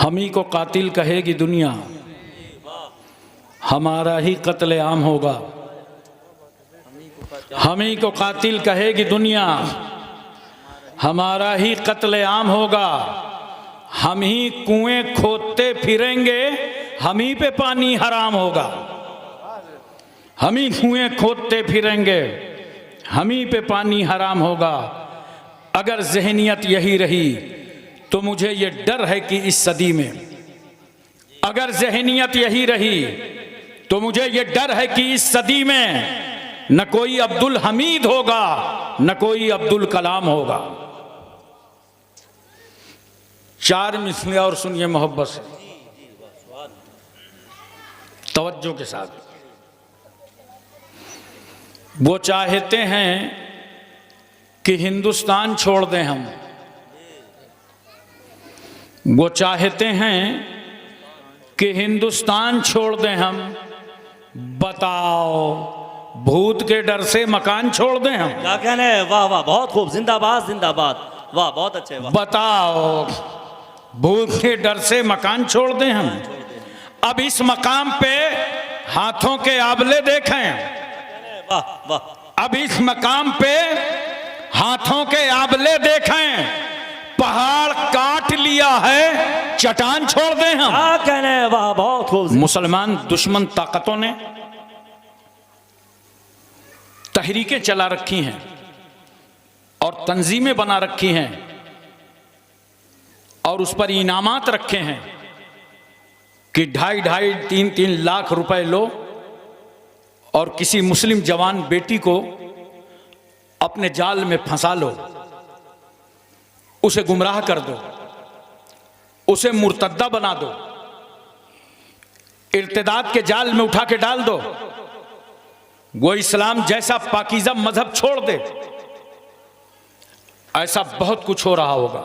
हम ही को कातिल कहेगी दुनिया, हमारा ही कत्ले आम होगा। हम ही को कातिल कहेगी दुनिया, हमारा ही कत्ले आम होगा। हम ही कुएं खोदते फिरेंगे, हम ही पे पानी हराम होगा। हम ही कुएं खोदते फिरेंगे, हम ही पे पानी हराम होगा। अगर ज़हनियत यही रही तो मुझे ये डर है कि इस सदी में, अगर ज़हनियत यही रही तो मुझे ये डर है कि इस सदी में न कोई अब्दुल हमीद होगा, न कोई अब्दुल कलाम होगा। 4 मिसलें और सुनिए मोहब्बत से, तवज्जो के साथ। वो चाहते हैं कि हिंदुस्तान छोड़ दें हम, वो चाहते हैं कि हिंदुस्तान छोड़ दें हम। बताओ भूत के डर से मकान छोड़ दें हम? क्या कहने हैं? वाह वाह, बहुत खूब, जिंदाबाद जिंदाबाद, वाह बहुत अच्छे। वाह। बताओ भूत के डर से मकान छोड़ दें हम। अब इस मकाम पे हाथों के आबले देखें, वाह वाह। अब इस मकाम पे हाथों के आबले देखें। पहाड़ काट लिया है, चट्टान छोड़ दें हम? क्या कहने हैं? वाह बहुत खूब। मुसलमान दुश्मन ताकतों ने तहरीकें चला रखी हैं और तंजीमें बना रखी हैं और उस पर इनामात रखे हैं कि 2.5 3 लाख रुपए लो और किसी मुस्लिम जवान बेटी को अपने जाल में फंसा लो, उसे गुमराह कर दो, उसे मुर्तद्दा बना दो, इर्तिदाद के जाल में उठा के डाल दो, वो इस्लाम जैसा पाकीज़ा मजहब छोड़ दे। ऐसा बहुत कुछ हो रहा होगा।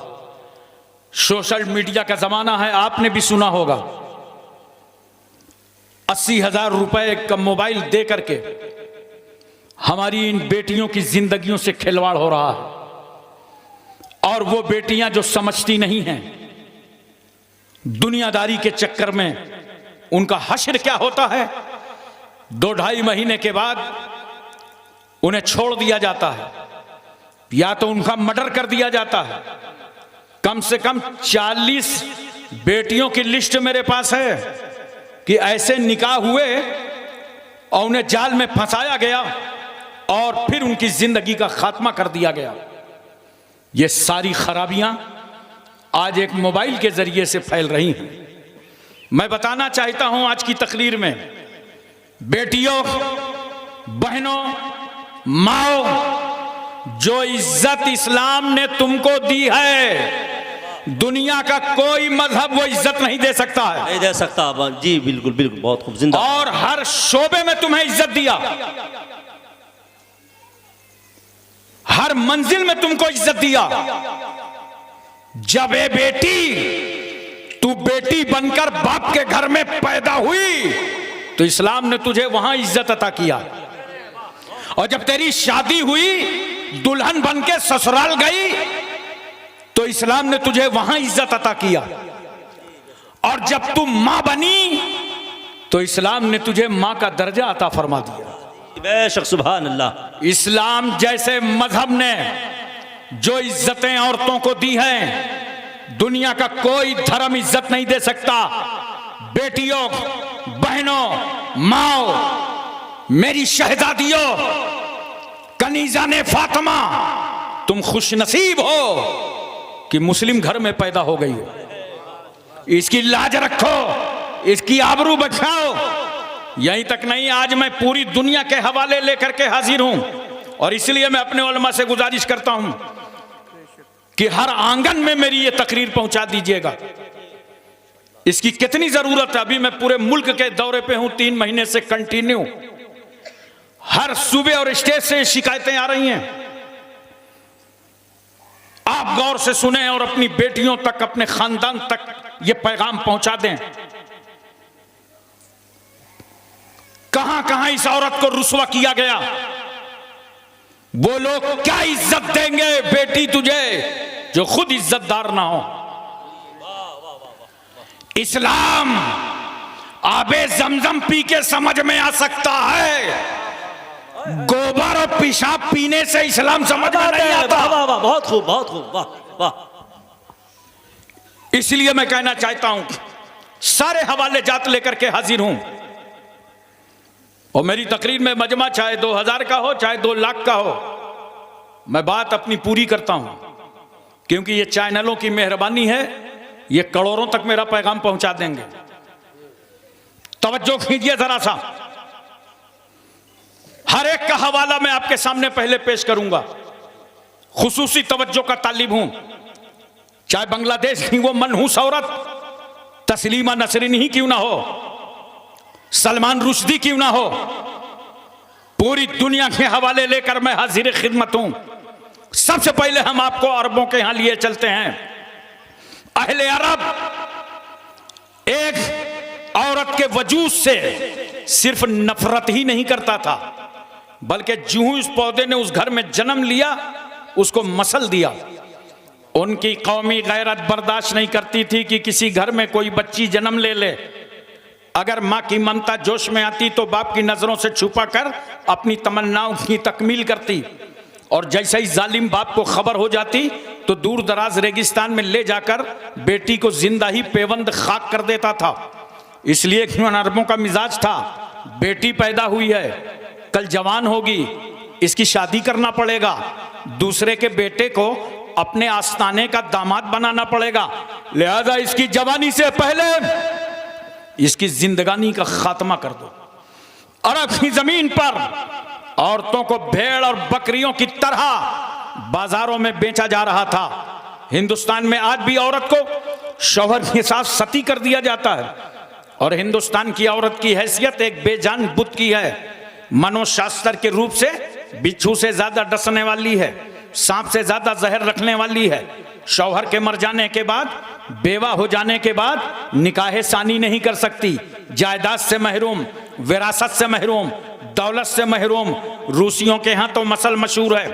सोशल मीडिया का जमाना है, आपने भी सुना होगा 80,000 रुपए का मोबाइल दे करके हमारी इन बेटियों की जिंदगियों से खिलवाड़ हो रहा है। और वो बेटियां जो समझती नहीं हैं, दुनियादारी के चक्कर में उनका हश्र क्या होता है, 2-2.5 महीने के बाद उन्हें छोड़ दिया जाता है या तो उनका मर्डर कर दिया जाता है। कम से कम 40 बेटियों की लिस्ट मेरे पास है कि ऐसे निकाह हुए और उन्हें जाल में फंसाया गया और फिर उनकी जिंदगी का खात्मा कर दिया गया। ये सारी खराबियां आज एक मोबाइल के जरिए से फैल रही हैं। मैं बताना चाहता हूं आज की तकरीर में, बेटियों, बहनों, माओ, जो इज्जत इस्लाम ने तुमको दी है, दुनिया का कोई मजहब वो इज्जत नहीं दे सकता है। नहीं दे सकता। जी बिल्कुल बिल्कुल, बहुत खूब, जिंदा। और हर शोबे में तुम्हें इज्जत दिया, हर मंजिल में तुमको इज्जत दिया। जब ए बेटी, तू बेटी बनकर बाप के घर में पैदा हुई तो इस्लाम ने तुझे वहां इज्जत अता किया, और जब तेरी शादी हुई, दुल्हन बनके ससुराल गई तो इस्लाम ने तुझे वहां इज्जत अता किया, और जब तू मां बनी तो इस्लाम ने तुझे मां का दर्जा अता फरमा दिया। बेशक, सुभान अल्लाह। इस्लाम जैसे मजहब ने जो इज्जतें औरतों को दी हैं, दुनिया का कोई धर्म इज्जत नहीं दे सकता। बेटियों, बहनों, माओ, मेरी शहजादियों, कनीजा ने फातिमा, तुम खुशनसीब हो कि मुस्लिम घर में पैदा हो गई हो। इसकी लाज रखो, इसकी आबरू बचाओ। यहीं तक नहीं, आज मैं पूरी दुनिया के हवाले लेकर के हाजिर हूं, और इसलिए मैं अपने उलमा से गुजारिश करता हूं कि हर आंगन में मेरी ये तकरीर पहुंचा दीजिएगा। इसकी कितनी जरूरत है। अभी मैं पूरे मुल्क के दौरे पे हूं, 3 महीने से कंटिन्यू। हर सूबे और स्टेट से शिकायतें आ रही हैं। आप गौर से सुने और अपनी बेटियों तक, अपने खानदान तक ये पैगाम पहुंचा दें। कहां कहां इस औरत को रुस्वा किया गया। वो लोग क्या इज्जत देंगे बेटी तुझे जो खुद इज्जतदार ना हो। इस्लाम आबे जमजम पी के समझ में आ सकता है, गोबर और पेशाब पीने से इस्लाम समझ में नहीं आता। वाह वाह वाह, बहुत खूब, बहुत खूब, वाह वाह। इसलिए मैं कहना चाहता हूं, सारे हवाले जात लेकर के हाजिर हूं, और मेरी तकरीर में मजमा चाहे 2000 का हो चाहे 2 लाख का हो, मैं बात अपनी पूरी करता हूं, क्योंकि ये चैनलों की मेहरबानी है, ये करोड़ों तक मेरा पैगाम पहुंचा देंगे। तवज्जो कीजिए जरा सा, हर एक का हवाला मैं आपके सामने पहले पेश करूंगा। खुसूसी तवज्जो का तालिब हूं, चाहे बांग्लादेश की वो मनहूस औरत तस्लीमा नसरीन ही क्यों ना हो, सलमान रुश्दी क्यों ना हो, पूरी दुनिया के हवाले लेकर मैं हाजिर खिदमत हूं। सबसे पहले हम आपको अरबों के यहां लिए चलते हैं। अहले अरब एक औरत के वजूद से सिर्फ नफरत ही नहीं करता था, बल्कि जूं उस पौधे ने उस घर में जन्म लिया उसको मसल दिया। उनकी कौमी गैरत बर्दाश्त नहीं करती थी कि किसी घर में कोई बच्ची जन्म ले ले। अगर माँ की ममता जोश में आती तो बाप की नजरों से छुपा कर अपनी तमन्नाओं की तकमील करती, और जैसे ही जालिम बाप को खबर हो जाती तो दूर दराज रेगिस्तान में ले जाकर बेटी को जिंदा ही पेवंद खाक कर देता था। इसलिए क्यों अरबों का मिजाज था, बेटी पैदा हुई है, कल जवान होगी, इसकी शादी करना पड़ेगा, दूसरे के बेटे को अपने आस्ताने का दामाद बनाना पड़ेगा, लिहाजा इसकी जवानी से पहले इसकी जिंदगानी का खात्मा कर दो। अरब की जमीन पर औरतों को भेड़ और बकरियों की तरह बाजारों में बेचा जा रहा था। हिंदुस्तान में आज भी औरत को शौहर के साथ सती कर दिया जाता है, और हिंदुस्तान की औरत की हैसियत एक बेजान बुत की है। मनोशास्त्र के रूप से बिच्छू से ज्यादा डसने वाली है, सांप से ज्यादा जहर रखने वाली है। शौहर के मर जाने के बाद, बेवा हो जाने के बाद निकाह सानी नहीं कर सकती, जायदाद से महरूम, विरासत से महरूम, दौलत से महरूम। रूसियों के यहाँ तो मसल मशहूर है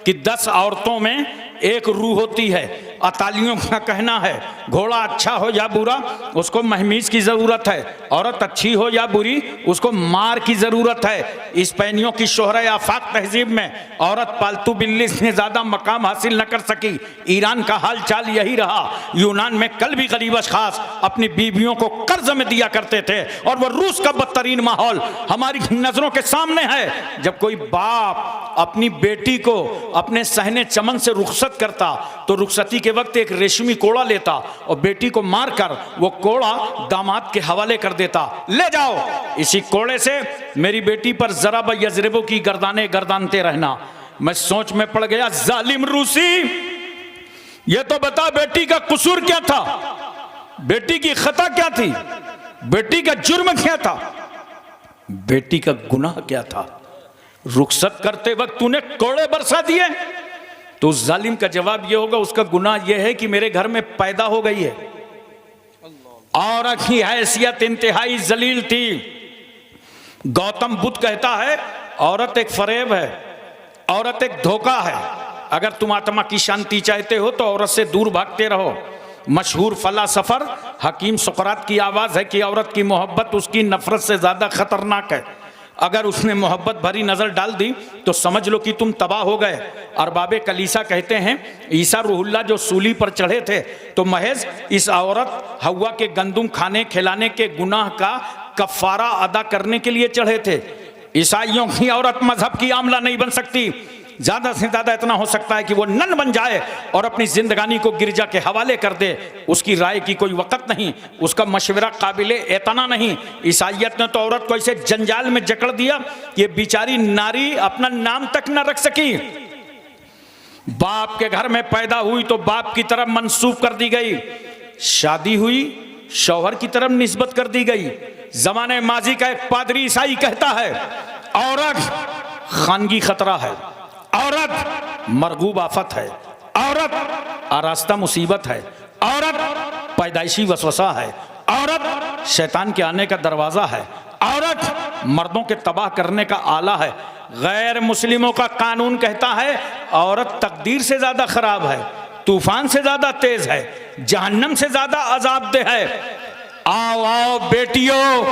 कि 10 औरतों में एक रूह होती है। अतालियों का कहना है घोड़ा अच्छा हो या बुरा उसको महमीज की ज़रूरत है, औरत अच्छी हो या बुरी उसको मार की ज़रूरत है। स्पेनियों की शोहरे आफाक तहजीब में औरत पालतू बिल्ली से ज़्यादा मकाम हासिल न कर सकी। ईरान का हाल चाल यही रहा। यूनान में कल भी गरीब अशखास अपनी बीवियों को कर्ज में दिया करते थे, और वह रूस का बदतरीन माहौल हमारी नज़रों के सामने है। जब कोई बाप अपनी बेटी को अपने सहने चमन से रुखसत करता तो रुखसती के वक्त एक रेशमी कोड़ा लेता और बेटी को मारकर वो कोड़ा दामाद के हवाले कर देता, ले जाओ इसी कोड़े से मेरी बेटी पर जरा यजरबों की गर्दाने गर्दानते रहना। मैं सोच में पड़ गया, जालिम रूसी, ये तो बता बेटी का कसूर क्या था, बेटी की खता क्या थी, बेटी का जुर्म क्या था, बेटी का गुनाह क्या था। रुखसत करते वक्त तूने कोड़े बरसा दिए तो उस जालिम का जवाब यह होगा, उसका गुनाह यह है कि मेरे घर में पैदा हो गई है। औरत की हैसियत इंतहाई जलील थी। गौतम बुद्ध कहता है औरत एक फरेब है, औरत एक धोखा है। अगर तुम आत्मा की शांति चाहते हो तो औरत से दूर भागते रहो। मशहूर फलासफर हकीम सुकरात की आवाज़ है कि औरत की मोहब्बत उसकी नफरत से ज़्यादा खतरनाक है। अगर उसने मोहब्बत भरी नज़र डाल दी तो समझ लो कि तुम तबाह हो गए। अरबाब कलीसा कहते हैं ईसा रूहुल्लाह जो सूली पर चढ़े थे तो महज इस औरत हवा के गंदुम खाने खिलाने के गुनाह का कफ़ारा अदा करने के लिए चढ़े थे। ईसाइयों की औरत मजहब की आमला नहीं बन सकती। ज़्यादा से ज़्यादा इतना हो सकता है कि वो नन बन जाए और अपनी जिंदगानी को गिरजा के हवाले कर दे। उसकी राय की कोई वक़्त नहीं, उसका मशवरा काबिले एतना नहीं। ईसाइयत ने तो औरत को ऐसे जंजाल में जकड़ दिया कि बेचारी नारी अपना नाम तक न रख सकी। बाप के घर में पैदा हुई तो बाप की तरफ मंसूब कर दी गई, शादी हुई शौहर की तरफ निस्बत कर दी गई। जमाने माजी का एक पादरी ईसाई कहता है औरत खानगी खतरा है, औरत मरगूब आफत है, औरत आरास्ता मुसीबत है, औरत पैदाइशी वसवसा है, औरत शैतान के आने का दरवाज़ा है, औरत मर्दों के तबाह करने का आला है। गैर मुस्लिमों का कानून कहता है औरत तकदीर से ज़्यादा ख़राब है, तूफ़ान से ज़्यादा तेज़ है, जहन्नम से ज़्यादा अज़ाबदेह है। आओ आओ बेटियों,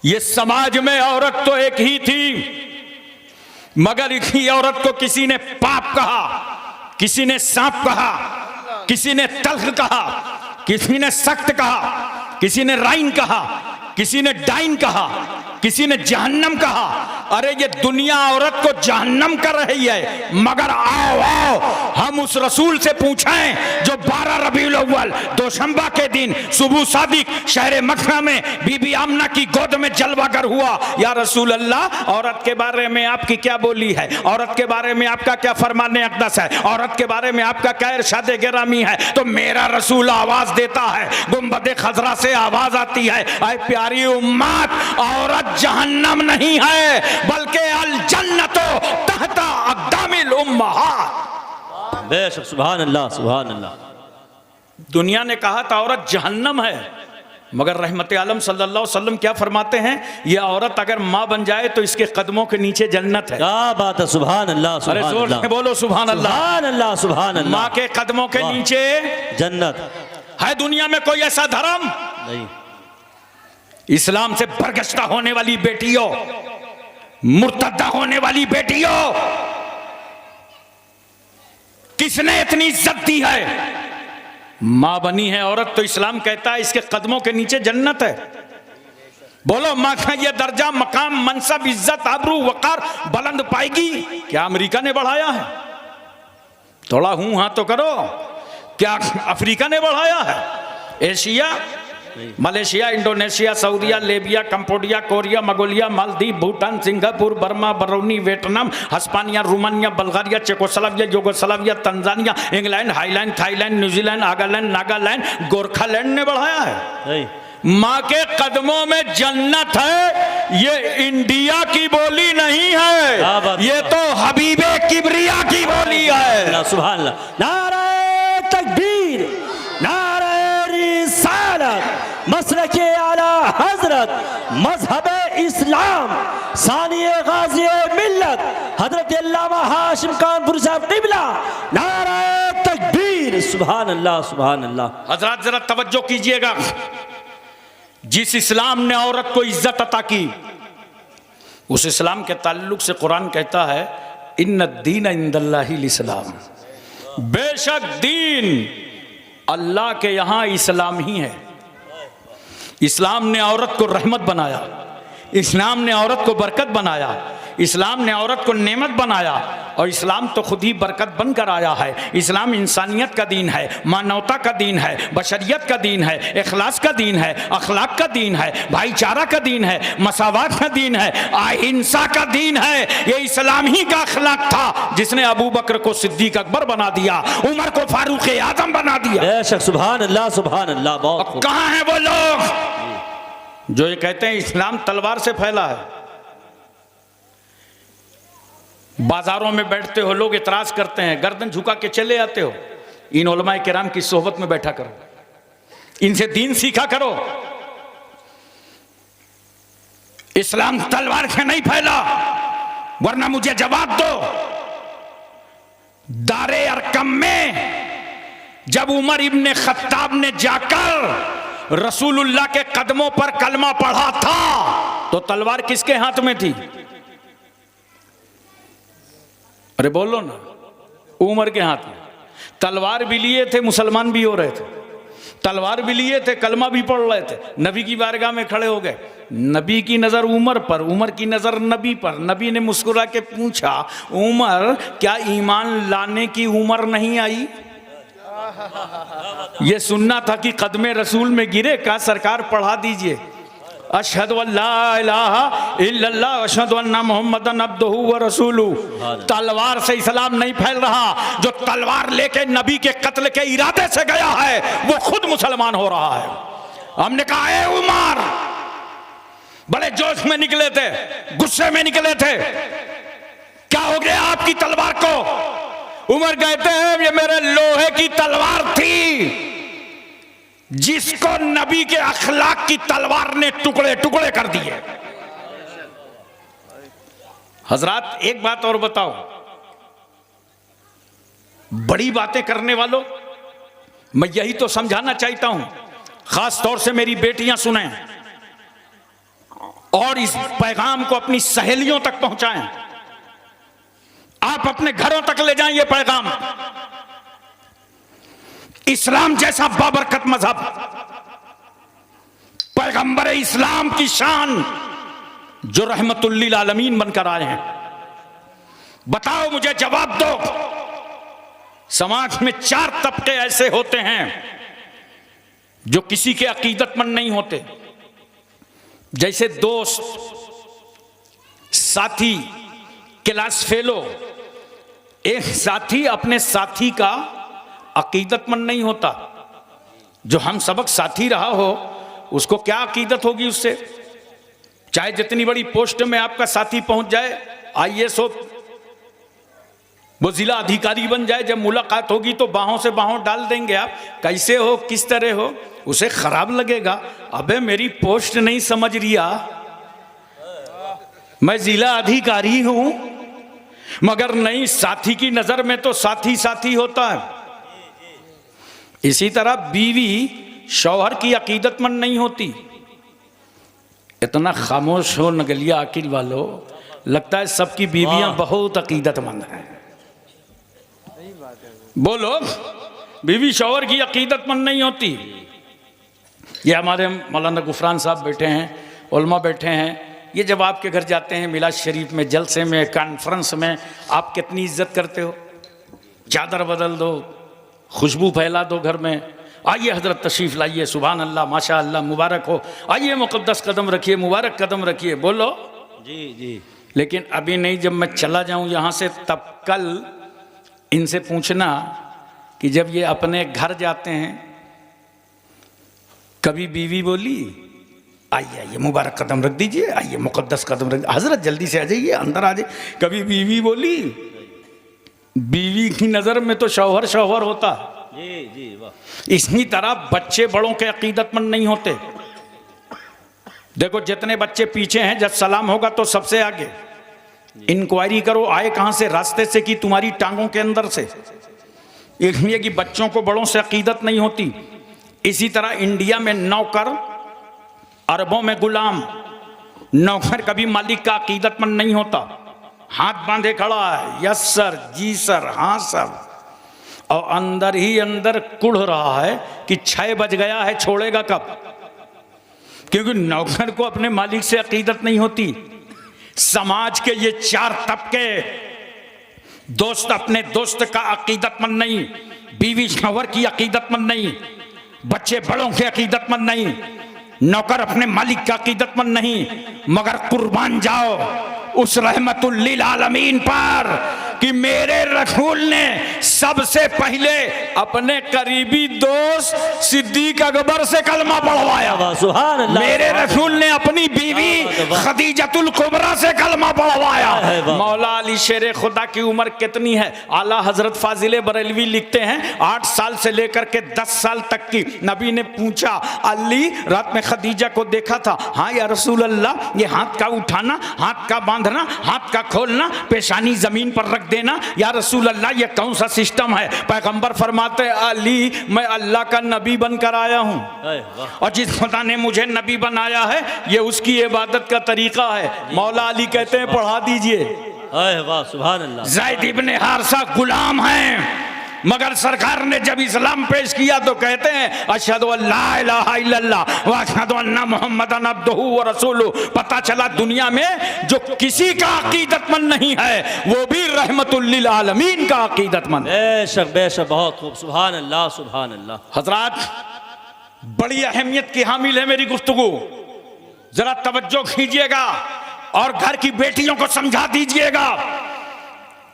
ये समाज में औरत तो एक ही थी, मगर एक ही औरत को किसी ने पाप कहा, किसी ने सांप कहा, किसी ने तल्ख कहा, किसी ने सख्त कहा, किसी ने राइन कहा, किसी ने डाइन कहा, किसी ने जहन्नम कहा। अरे ये दुनिया औरत को जहन्नम कर रही है, मगर आओ आओ हम उस रसूल से पूछें जो 12 रबीउल अव्वल दोशंबा के दिन सुबह सादिक शहर मक्का में बीबी आमना की गोद में जलवागर हुआ। या रसूल अल्लाह, औरत के बारे में आपकी क्या बोली है, औरत के बारे में आपका क्या फरमाने अक़दस है, औरत के बारे में आपका क्या इरशाद गिरामी है। तो मेरा रसूल आवाज देता है, गुंबद खजरा से आवाज आती है, ऐ प्यारी उम्मत, औरत जहन्नम नहीं है बल्कि अल जन्नतो तहता अक़दामिल उम्महात। बेशक, सुभान अल्लाह, सुभान अल्लाह। दुनिया ने कहा था औरत जहन्नम है, मगर रहमत आलम सल्लल्लाहु अलैहि वसल्लम क्या फरमाते हैं, ये औरत अगर माँ बन जाए तो इसके कदमों के नीचे जन्नत है। क्या बात है, सुभान अल्लाह, अरे जोर से बोलो सुभान अल्लाह, सुभान अल्लाह, सुभान अल्लाह। माँ के कदमों के नीचे जन्नत है। दुनिया में कोई ऐसा धर्म नहीं। इस्लाम से बरगश्ता होने वाली बेटियों, मुर्तदा होने वाली बेटियों, किसने इतनी इज्जत दी है? मां बनी है औरत तो इस्लाम कहता है इसके कदमों के नीचे जन्नत है। बोलो मां का ये दर्जा, मकाम, मनसब, इज्जत, आबरू, वकार बुलंद पाएगी क्या अमेरिका ने बढ़ाया है? थोड़ा हूं हां तो करो, क्या अफ्रीका ने बढ़ाया है? एशिया, मलेशिया, इंडोनेशिया, सऊदिया, Libya, Cambodia, Korea, Mongolia, Maldives, Bhutan, Singapore, Burma, Brunei, Vietnam, Hispania, Romania, Bulgaria, Czechoslovakia, Yugoslavia, Tanzania, England, Highland, Thailand, New Zealand, आगालैंड, नागालैंड, गोरखालैंड ने बढ़ाया है। माँ के कदमों में जन्नत है। ये इंडिया की बोली नहीं है, ये तो हबीबे किबरिया की बोली है। सुभान अल्लाह। नारे तकबीर, नारे रिसालत, मसलके आला हजरत, मजहब इस्लाम, सानिए गाज़ी मिल्लत, हजरत अल्लामा हाशिम कानपुरी साहब क़िबला, नारे तकबीर, सुभान अल्लाह, सुभान अल्लाह। हजरत जरा तवज्जो कीजिएगा, जिस इस्लाम ने औरत को इज्जत अता की, उस इस्लाम के ताल्लुक से कुरान कहता है इन्न दीन इंदल्लाहिल इस्लाम, बेशक दीन अल्लाह के यहां इस्लाम ही है। इस्लाम ने औरत को रहमत बनाया, इस्लाम ने औरत को बरकत बनाया, इस्लाम ने औरत को नेमत बनाया, और इस्लाम तो खुद ही बरकत बनकर आया है। इस्लाम इंसानियत का दीन है, मानवता का दीन है, बशरियत का दीन है, इखलास का दीन है, अखलाक का दीन है, भाईचारा का दीन है, मसावात का दीन है, अहिंसा का दीन है। ये इस्लाम ही का अखलाक था जिसने अबू बकर को सिद्दीक अकबर बना दिया, उमर को फारूक आजम बना दिया। बेशक, सुभान अल्लाह, सुभान अल्लाह। बहुत कहां हैं वो लोग जो ये कहते हैं इस्लाम तलवार से फैला है? बाजारों में बैठते हो, लोग इतराज करते हैं, गर्दन झुका के चले आते हो। इन उलमाए किराम की सोहबत में बैठा करो, इनसे दीन सीखा करो। इस्लाम तलवार से नहीं फैला, वरना मुझे जवाब दो। दारे अरकम में जब उमर इब्ने खत्ताब ने जाकर रसूलुल्लाह के कदमों पर कलमा पढ़ा था, तो तलवार किसके हाथ में थी? अरे बोलो ना, उमर के हाथ में। तलवार भी लिए थे, मुसलमान भी हो रहे थे, तलवार भी लिए थे, कलमा भी पढ़ रहे थे, नबी की बारगाह में खड़े हो गए। नबी की नजर उमर पर, उमर की नजर नबी पर। नबी ने मुस्कुरा के पूछा, उमर क्या ईमान लाने की उम्र नहीं आई? ये सुनना था कि कदमे रसूल में गिरे का? सरकार पढ़ा दीजिए, अशहदु अल्ला इलाहा इल्लल्लाह अशहदु अन्ना मुहम्मदन अब्दुहु व रसूलुहु। तलवार से इस्लाम नहीं फैल रहा, जो तलवार लेके नबी के कत्ल के इरादे से गया है वो खुद मुसलमान हो रहा है। हमने कहा ए उमर, बड़े जोश में निकले थे, गुस्से में निकले थे, क्या हो गया आपकी तलवार को? उमर कहते हैं ये मेरे लोहे की तलवार थी जिसको नबी के अखलाक की तलवार ने टुकड़े टुकड़े कर दिए। हजरात एक बात और बताओ, बड़ी बातें करने वालों, मैं यही तो समझाना चाहता हूं, खास तौर से मेरी बेटियां सुने और इस पैगाम को अपनी सहेलियों तक पहुंचाएं। आप अपने घरों तक ले जाएं ये पैगाम। इस्लाम जैसा बाबरकत मजहब, पैगंबर इस्लाम की शान जो रहमतुल लिल आलमीन बनकर आए हैं, बताओ मुझे, जवाब दो। समाज में 4 तबके ऐसे होते हैं जो किसी के अकीदतमंद नहीं होते। जैसे दोस्त, साथी, क्लास फेलो। एक साथी अपने साथी का अकीदतमंद नहीं होता। जो हम सबक साथी रहा हो उसको क्या अकीदत होगी उससे? चाहे जितनी बड़ी पोस्ट में आपका साथी पहुंच जाए, IAS हो, वो जिला अधिकारी बन जाए, जब मुलाकात होगी तो बाहों से बाहों डाल देंगे आप, कैसे हो, किस तरह हो, उसे खराब लगेगा। अबे मेरी पोस्ट नहीं समझ रिया, मैं जिला अधिकारी हूं। मगर नहीं, साथी की नजर में तो साथी साथी होता है। इसी तरह बीवी शौहर की अकीदतमंद नहीं होती। इतना खामोश हो नगलिया अकील वालों, लगता है सबकी बीवियां बहुत अकीदतमंद हैं। बोलो, बीवी शौहर की अकीदतमंद नहीं होती। ये हमारे मौलाना गुफरान साहब बैठे हैं, उलमा बैठे हैं। ये जब आपके घर जाते हैं मिलाद शरीफ में, जलसे में, कॉन्फ्रेंस में, आप कितनी इज्जत करते हो। चादर बदल दो, खुशबू फैला दो घर में, आइए हजरत तशरीफ लाइए, सुभान अल्लाह, माशा अल्लाह, मुबारक हो, आइए मुकद्दस कदम रखिए, मुबारक कदम रखिए। बोलो जी जी। लेकिन अभी नहीं, जब मैं चला जाऊं यहाँ से, तब कल इनसे पूछना कि जब ये अपने घर जाते हैं, कभी बीवी बोली आइए आइए मुबारक कदम रख दीजिए, आइए मुकद्दस कदम रख, हजरत जल्दी से आ जाइए, अंदर आ जाइए। कभी बीवी बोली? बीवी की नजर में तो शौहर शौहर होता है। जी जी, वाह। इसी तरह बच्चे बड़ों के अकीदतमंद नहीं होते। देखो जितने बच्चे पीछे हैं, जब सलाम होगा तो सबसे आगे इंक्वायरी करो, आए कहां से? रास्ते से कि तुम्हारी टांगों के अंदर से। इसलिए कि बच्चों को बड़ों से अकीदत नहीं होती। इसी तरह इंडिया में नौकर, अरबों में गुलाम। नौकर कभी मालिक का अकीदतमंद नहीं होता। हाथ बांधे खड़ा है, यस सर, जी सर, हाँ सर, और अंदर ही अंदर कुढ़ रहा है कि 6 बज गया है, छोड़ेगा कब? क्योंकि नौकर को अपने मालिक से अकीदत नहीं होती। समाज के ये 4 तबके, दोस्त अपने दोस्त का अकीदतमंद नहीं, बीवी शौहर की अकीदतमंद नहीं, बच्चे बड़ों के अकीदतमंद नहीं, नौकर अपने मालिक का अकीदतमंद नहीं। मगर कुर्बान जाओ उस रहमतुल लिल आलमीन पर कि मेरे रसूल ने सबसे पहले अपने करीबी दोस्त सिद्दीक अकबर से कलमा पढ़वाया। सुभान अल्लाह। मेरे रसूल ने अपनी बीवी खदीजतुल कुबरा से कलमा पढ़वाया। मौला अली शेर खुदा की उम्र कितनी है? आला हजरत फाजिले बरेलवी लिखते हैं 8 साल से लेकर के 10 साल तक की। नबी ने पूछा, अली रात में खदीजा को देखा था? हाँ या रसूल अल्लाह, ये हाथ का उठाना, हाथ का बांधना, हाथ का खोलना, पेशानी जमीन पर रख देना, या रसूल अल्लाह ये कौन सा सिस्टम है? पैगंबर फरमाते, अली मैं अल्लाह का नबी बनकर आया हूं, और जिस खुदा ने मुझे नबी बनाया है ये उसकी इबादत का तरीका है। मौला अली कहते हैं पढ़ा दीजिए। वाह, सुभान अल्लाह। ज़ैद इब्ने हारिसा गुलाम हैं, मगर सरकार ने जब इस्लाम पेश किया तो कहते हैं अशहदु अल्ला इलाहा इल्लल्लाह व अशहदु अन्ना मुहम्मदन अब्दुहु व रसूलुहु। पता चला दुनिया में जो किसी का अकीदतमंद नहीं है वो भी रहमतुल लिल आलमीन का अकीदतमंद। बेशक बेशक, बहुत खूब, सुभान अल्लाह, सुभान अल्लाह। हजरात, बड़ी अहमियत की हामिल है मेरी गुफ्तगू, जरा तवज्जो कीजिएगा और घर की बेटियों को समझा दीजिएगा।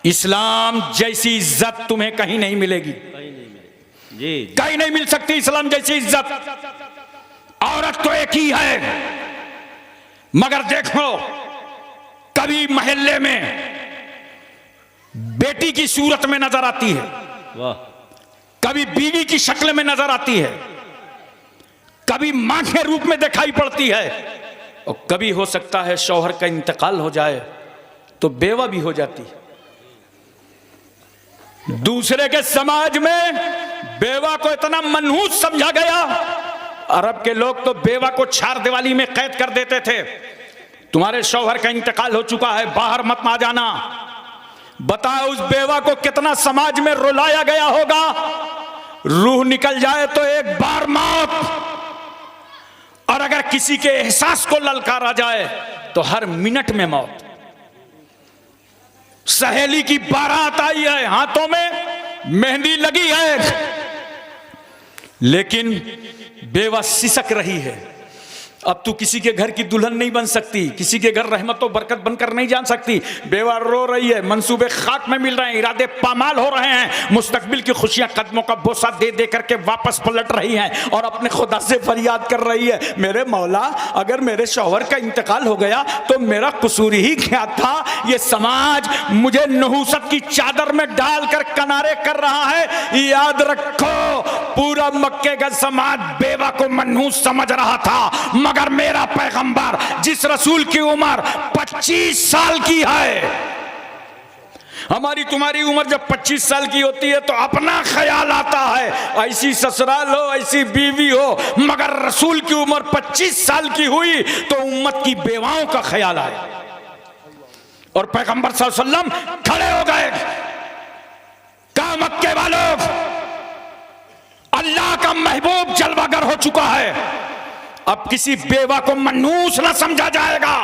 इस्लाम जैसी इज्जत तुम्हें कहीं नहीं मिलेगी, जी, कहीं नहीं मिल सकती इस्लाम जैसी इज्जत। औरत तो एक ही है, मगर देखो कभी मोहल्ले में बेटी की सूरत में नजर आती है, वाह, कभी बीवी की शक्ल में नजर आती है, कभी मां के रूप में दिखाई पड़ती है, और कभी हो सकता है शौहर का इंतकाल हो जाए तो बेवा भी हो जाती है। दूसरे के समाज में बेवा को इतना मनहूस समझा गया, अरब के लोग तो बेवा को 4 दीवारी में कैद कर देते थे। तुम्हारे शौहर का इंतकाल हो चुका है, बाहर मत आ जाना। बताओ उस बेवा को कितना समाज में रुलाया गया होगा। रूह निकल जाए तो एक बार मौत, और अगर किसी के एहसास को ललकारा जाए तो हर मिनट में मौत। सहेली की बारात आई है, हाथों में मेहंदी लगी है, लेकिन बेवा सिसक रही है। अब तू किसी के घर की दुल्हन नहीं बन सकती, किसी के घर रहमत और बरकत बनकर नहीं जान सकती। बेवा रो रही है, मंसूबे खाक में मिल रहे हैं, इरादे पामाल हो रहे हैं, मुस्तकबिल की खुशियां कदमों का बोसा दे दे करके वापस पलट रही हैं और अपने खुदा से फरियाद कर रही है, मेरे मौला अगर मेरे शौहर का इंतकाल हो गया तो मेरा कसूर ही क्या था। ये समाज मुझे नहूसत की चादर में डालकर किनारे कर रहा है। याद रखो पूरा मक्के का समाज बेवा को मनहूस समझ रहा था, मगर मेरा पैगंबर जिस रसूल की उम्र 25 साल की है, हमारी तुम्हारी उम्र जब 25 साल की होती है तो अपना ख्याल आता है, ऐसी ससुराल हो ऐसी बीवी हो, मगर रसूल की उम्र 25 साल की हुई तो उम्मत की बेवाओं का ख्याल आया। और पैगंबर सल्लल्लाहु अलैहि वसल्लम खड़े हो गए, कहा मक्के वालों, अल्लाह का महबूब जलवागर हो चुका है, अब किसी बेवा को मनूस ना समझा जाएगा।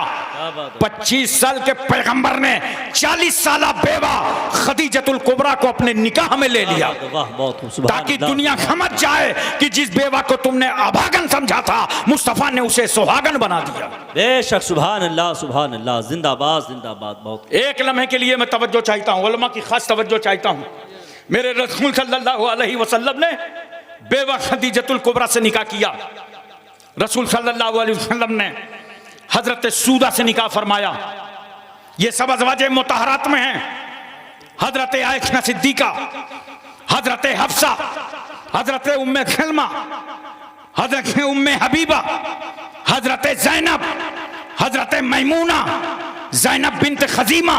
25 साल के पैगंबर ने 40 साला बेवा खदीजतुल कुबरा को अपने निकाह में ले लिया, ताकि दुनिया समझ जाए कि जिस बेवा को तुमने अभागन समझा था मुस्तफा ने उसे सुहागन बना दिया। बेशक, सुभान अल्लाह, जिंदाबाद जिंदाबाद। बहुत एक लम्हे के लिए मैं तवज्जो चाहता हूँ, उलमा की खास तवज्जो चाहता हूँ। मेरे रसूल सल्लल्लाहु अलैहि वसल्लम ने बेवा खदीजतुल कुबरा से निकाह किया। रसूल सल्लल्लाहु अलैहि वसल्लम ने हजरत सूदा से निकाह फरमाया। ये सब अज़वाजे मुतहरात में हैं। हजरत आयशा सिद्दीका, हजरत हफ्सा, हजरत उम्मे सलमा, हजरत उम्मे हबीबा, हजरत ज़ैनब, हजरत मैमूना, ज़ैनब बिन्त खजीमा,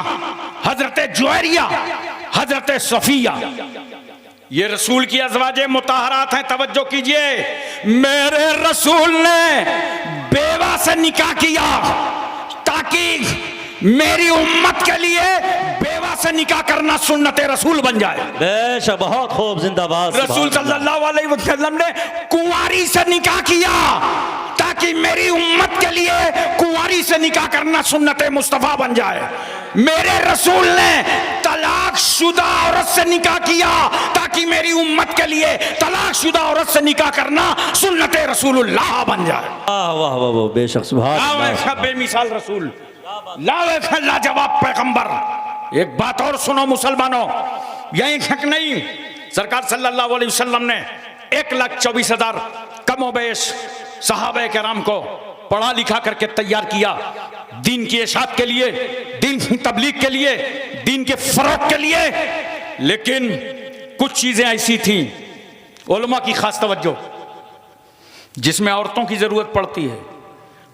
हजरत जुवैरिया, हजरत सफिया, ये रसूल की अज़वाजे मुताहरात हैं। तवज्जो कीजिए, मेरे रसूल ने बेवा से निकाह किया ताकि मेरी उम्मत के लिए बेवा से निकाह करना सुन्नते रसूल बन जाए। बेशक, बहुत खूब, जिंदाबाद। रसूल सल्लल्लाहु अलैहि वसल्लम ने कुंवारी से निकाह किया ताकि मेरी उम्मत के लिए कुंवारी से निकाह करना सुन्नते मुस्तफा बन जाए। मेरे रसूल ने तलाकशुदा औरत से निकाह किया ताकि मेरी उम्मत के लिए तलाकशुदा औरत से निकाह करना सुन्नते रसूलुल्लाह बन जाए। वाह वाह वाह, बेशक, सुभान अल्लाह, बेमिसाल रसूल, लाजवाब पैगंबर। एक बात और सुनो मुसलमानों, यही हक नहीं, सरकार सल्लल्लाहु अलैहि वसल्लम ने 1,24,000 कमोबेश सहाबा किराम को पढ़ा लिखा करके तैयार किया दीन की इशाअत के लिए, दीन की तबलीग के लिए, दीन के फरोग के लिए। लेकिन कुछ चीजें ऐसी थीं, उलमा की खास तवज्जो, जिसमें औरतों की जरूरत पड़ती है।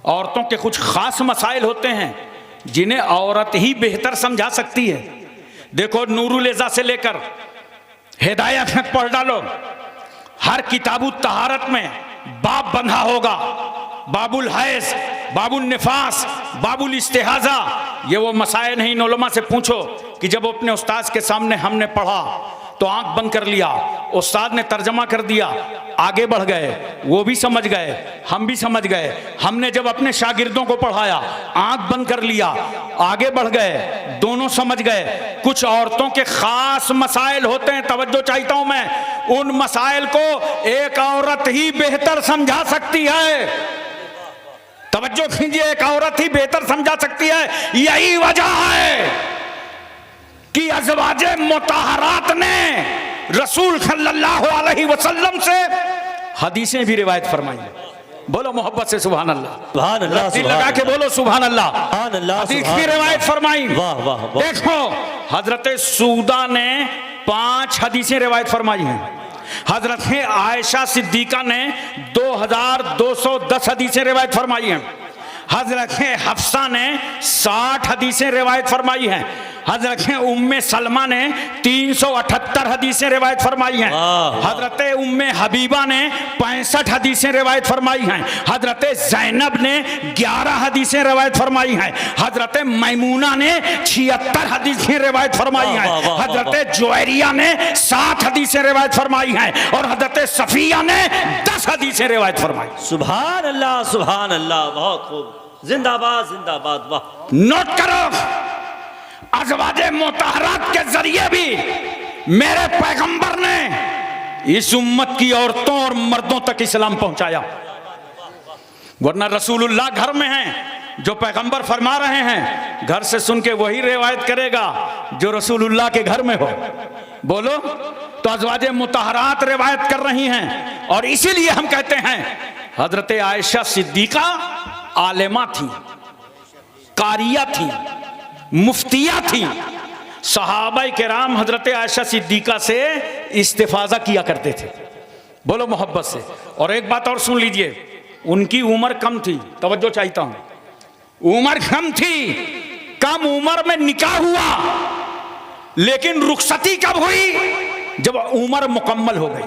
औरतों के कुछ खास मसाइल होते हैं जिन्हें औरत ही बेहतर समझा सकती है। देखो, नूरुल इज़ा से लेकर हिदायत में पढ़ डालो, हर किताबु तहारत में बाब बंधा होगा, बाबुल हैज, बाबुल निफास, बाबुल इस्तिहाजा। ये वो मसाइल नहीं, इन उलमा से पूछो कि जब अपने उस्ताद के सामने हमने पढ़ा तो आंख बंद कर लिया, उस्ताद ने तर्जमा कर दिया, आगे बढ़ गए, वो भी समझ गए, हम भी समझ गए। हमने जब अपने शागिर्दों को पढ़ाया, आंख बंद कर लिया, आगे बढ़ गए, दोनों समझ गए। कुछ औरतों के खास मसाइल होते हैं, तवज्जो चाहता हूं मैं, उन मसाइल को एक औरत ही बेहतर समझा सकती है। तवज्जो कीजिए, एक औरत ही बेहतर समझा सकती है। यही वजह है कि अज़वाजे मुताहरात ने रसूल सल्लल्लाहु अलैहि वसल्लम से हदीसें भी रिवायत फरमाई। बोलो मोहब्बत से सुभान अल्लाह, सुभान अल्लाह, दिल लगा के बोलो सुभान अल्लाह। सुभान अल्लाह, हदीस की रिवायत फरमाई। वाह वाह वाह। देखो, हजरत सूदा ने 5 हदीसें रिवायत फरमाई हैं। हजरत आयशा सिद्दीका ने 2210 हदीसें रिवायत फरमाई हैं। हजरत हफ्सा ने 60 हदीसें रिवायत फरमाई हैं। हजरत उम्मे सलमा ने 378 हदीसें रिवायत फरमाई हैं। हजरत उम्मे हबीबा ने 65 हदीसें रिवायत फरमाई हैं। हजरत ज़ैनब ने 11 हदीसें रिवायत फरमाई हैं। हजरत मैमूना ने 76 हदीसें रिवायत फरमाई हैं। हजरत जुवैरिया ने 7 हदीसें रिवायत फरमाई हैं और हजरत सफिया ने 10 हदीसें रिवायत फरमाई। सुभान अल्लाह, सुभान अल्लाह, बहुत खूब, जिंदाबाद जिंदाबाद, वाह। नोट करो, अज़वाजे मुतहरात के जरिए भी मेरे पैगंबर ने इस उम्मत की औरतों और मर्दों तक इस्लाम पहुंचाया। वरना रसूलुल्लाह घर में हैं, जो पैगंबर फरमा रहे हैं घर से सुन के वही रिवायत करेगा जो रसूलुल्लाह के घर में हो। बोलो, तो अज़वाजे मुतहरात रिवायत कर रही हैं। और इसीलिए हम कहते हैं हजरत आयशा सिद्दीका आलिमा थी, कारिया थी, मुफ्तिया थी। सहाबा किराम हजरत आयशा सिद्दीका से इस्तिफाजा किया करते थे। बोलो मोहब्बत से। और एक बात और सुन लीजिए, उनकी उम्र कम थी, तवज्जो चाहता हूं, उम्र कम थी, कम उम्र में निकाह हुआ, लेकिन रुखसती कब हुई? जब उम्र मुकम्मल हो गई।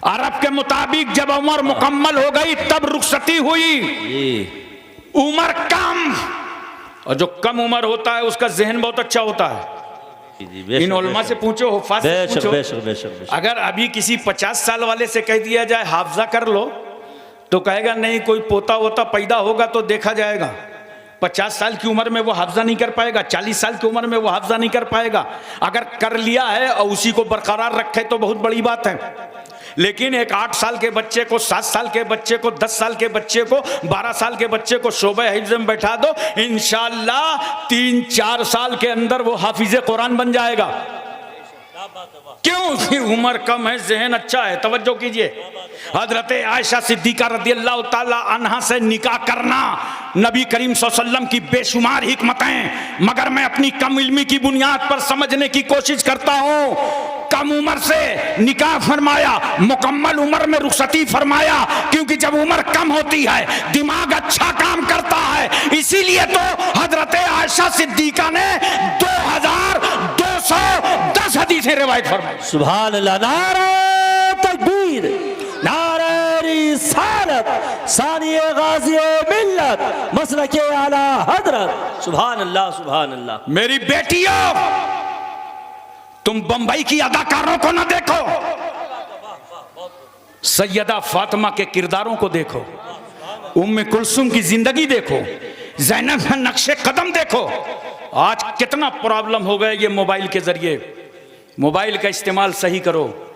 अरब के मुताबिक जब उम्र मुकम्मल हो गई तब रुखसती हुई। उम्र कम, और जो कम उम्र होता है उसका जहन बहुत अच्छा होता है। इन उलमा से पूछो, हुफ़ाज़ से पूछो, बेशक। अगर अभी किसी 50 साल वाले से कह दिया जाए हाफजा कर लो तो कहेगा नहीं, कोई पोता वोता पैदा होगा तो देखा जाएगा। 50 साल की उम्र में वो हाफजा नहीं कर पाएगा, 40 साल की उम्र में वो हाफजा नहीं कर पाएगा। अगर कर लिया है और उसी को बरकरार रखे तो बहुत बड़ी बात है। लेकिन एक 8 साल के बच्चे को, 7 साल के बच्चे को, 10 साल के बच्चे को, 12 साल के बच्चे को शोबे हिफ्ज़ में बैठा दो, इंशाअल्लाह 3-4 साल के अंदर वो हाफिज़े कुरान बन जाएगा। क्यों? उम्र कम है, जहन अच्छा है। तवज्जो कीजिए, हजरत आयशा सिद्दीका रदियल्लाहु ताला अन्हा से निकाह करना नबी करीम सल्लल्लाहु अलैहि वसल्लम की बेशुमार हिकमतें, मगर मैं अपनी कम इल्मी की बुनियाद पर समझने की कोशिश करता हूँ। कम उम्र से निकाह फरमाया, मुकम्मल उम्र में रुखसती फरमाया, क्योंकि जब उम्र कम होती है दिमाग अच्छा काम करता है। इसीलिए तो हजरत आयशा सिद्दीका ने 2210 हदीसें रिवायत फरमाई। सुभान अल्लाह, नारे तकबीर, नारे रिसालत, सानिए गाज़ी मिल्लत, मसलके आला हजरत। सुभान अल्लाह, सुभान अल्लाह। मेरी बेटियों, तुम बंबई की अदाकारों को ना देखो, सैयदा फातिमा के किरदारों को देखो, उम्मे कुलसुम की जिंदगी देखो, ज़ैनब का नक्शे कदम देखो। आज कितना प्रॉब्लम हो गए ये मोबाइल के जरिए। मोबाइल का इस्तेमाल सही करो।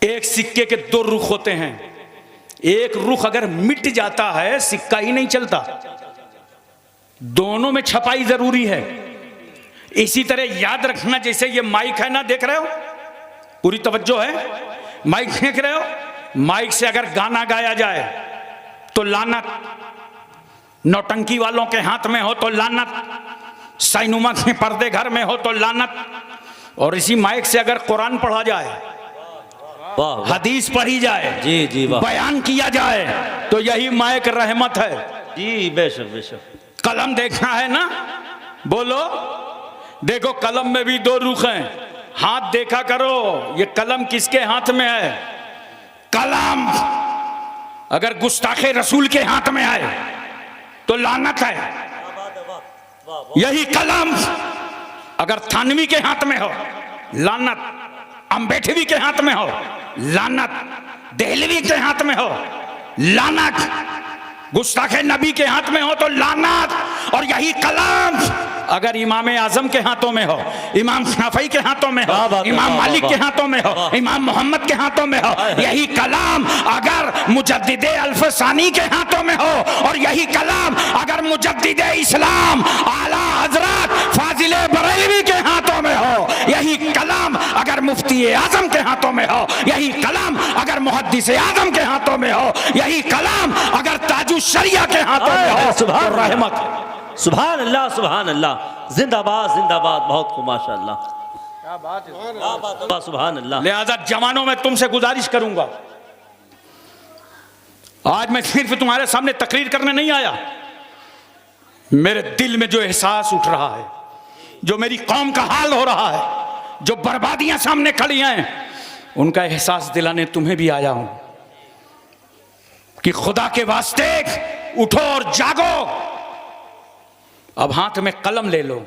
एक सिक्के के 2 रुख होते हैं, एक रुख अगर मिट जाता है सिक्का ही नहीं चलता। दोनों में छपाई जरूरी है। इसी तरह याद रखना, जैसे ये माइक है ना, देख रहे हो, पूरी तवज्जो है, माइक देख रहे हो, माइक से अगर गाना गाया जाए तो लानत, नौटंकी वालों के हाथ में हो तो लानत, साइनुमा के पर्दे घर में हो तो लानत, और इसी माइक से अगर कुरान पढ़ा जाए, हदीस पढ़ी जाए, जी जी, बयान किया जाए, तो यही माइक रहमत है। जी बेशक बेशक। कलम देखना है ना, बोलो, देखो कलम में भी 2 रुख हैं, हाथ देखा करो, ये कलम किसके हाथ में है। कलम अगर गुस्ताखे रसूल के हाथ में आए तो लानत है। यही कलम अगर थानवी के हाथ में हो लानत, अम्बेडवी के हाथ में हो लानत, देहलवी के हाथ में हो लानत, गुस्ताखे नबी के हाथ में हो तो लानत। और यही कलम अगर इमाम आजम के हाथों में हो, इमाम शाफई के हाथों में हो, इमाम मालिक के हाथों में हो, इमाम मोहम्मद के हाथों में हो, यही कलाम अगर मुजद्दिदे अल्फसानी के हाथों में हो, और यही कलाम अगर मुजद्दिदे इस्लाम आला हजरत फाजिले बरेलवी के हाथों में हो, यही कलाम अगर मुफ्ती आजम के हाथों में हो, यही कलाम अगर मुहद्दिस आजम के हाथों में हो, यही कलाम अगर ताजुश शरिया के हाथों में हो, सुभान रहमत। सुभान अल्लाह, सुभान अल्लाह, जिंदाबाद जिंदाबाद, बहुत खूब, माशाअल्लाह, क्या बात है, सुभान अल्लाह। लिहाजा जवानों में तुमसे गुजारिश करूंगा, आज मैं सिर्फ तुम्हारे सामने तकरीर करने नहीं आया, मेरे दिल में जो एहसास उठ रहा है, जो मेरी कौम का हाल हो रहा है, जो बर्बादियां सामने खड़ी हैं, उनका एहसास दिलाने तुम्हें भी आया हूं कि खुदा के वास्ते उठो और जागो। अब हाथ में कलम ले लो,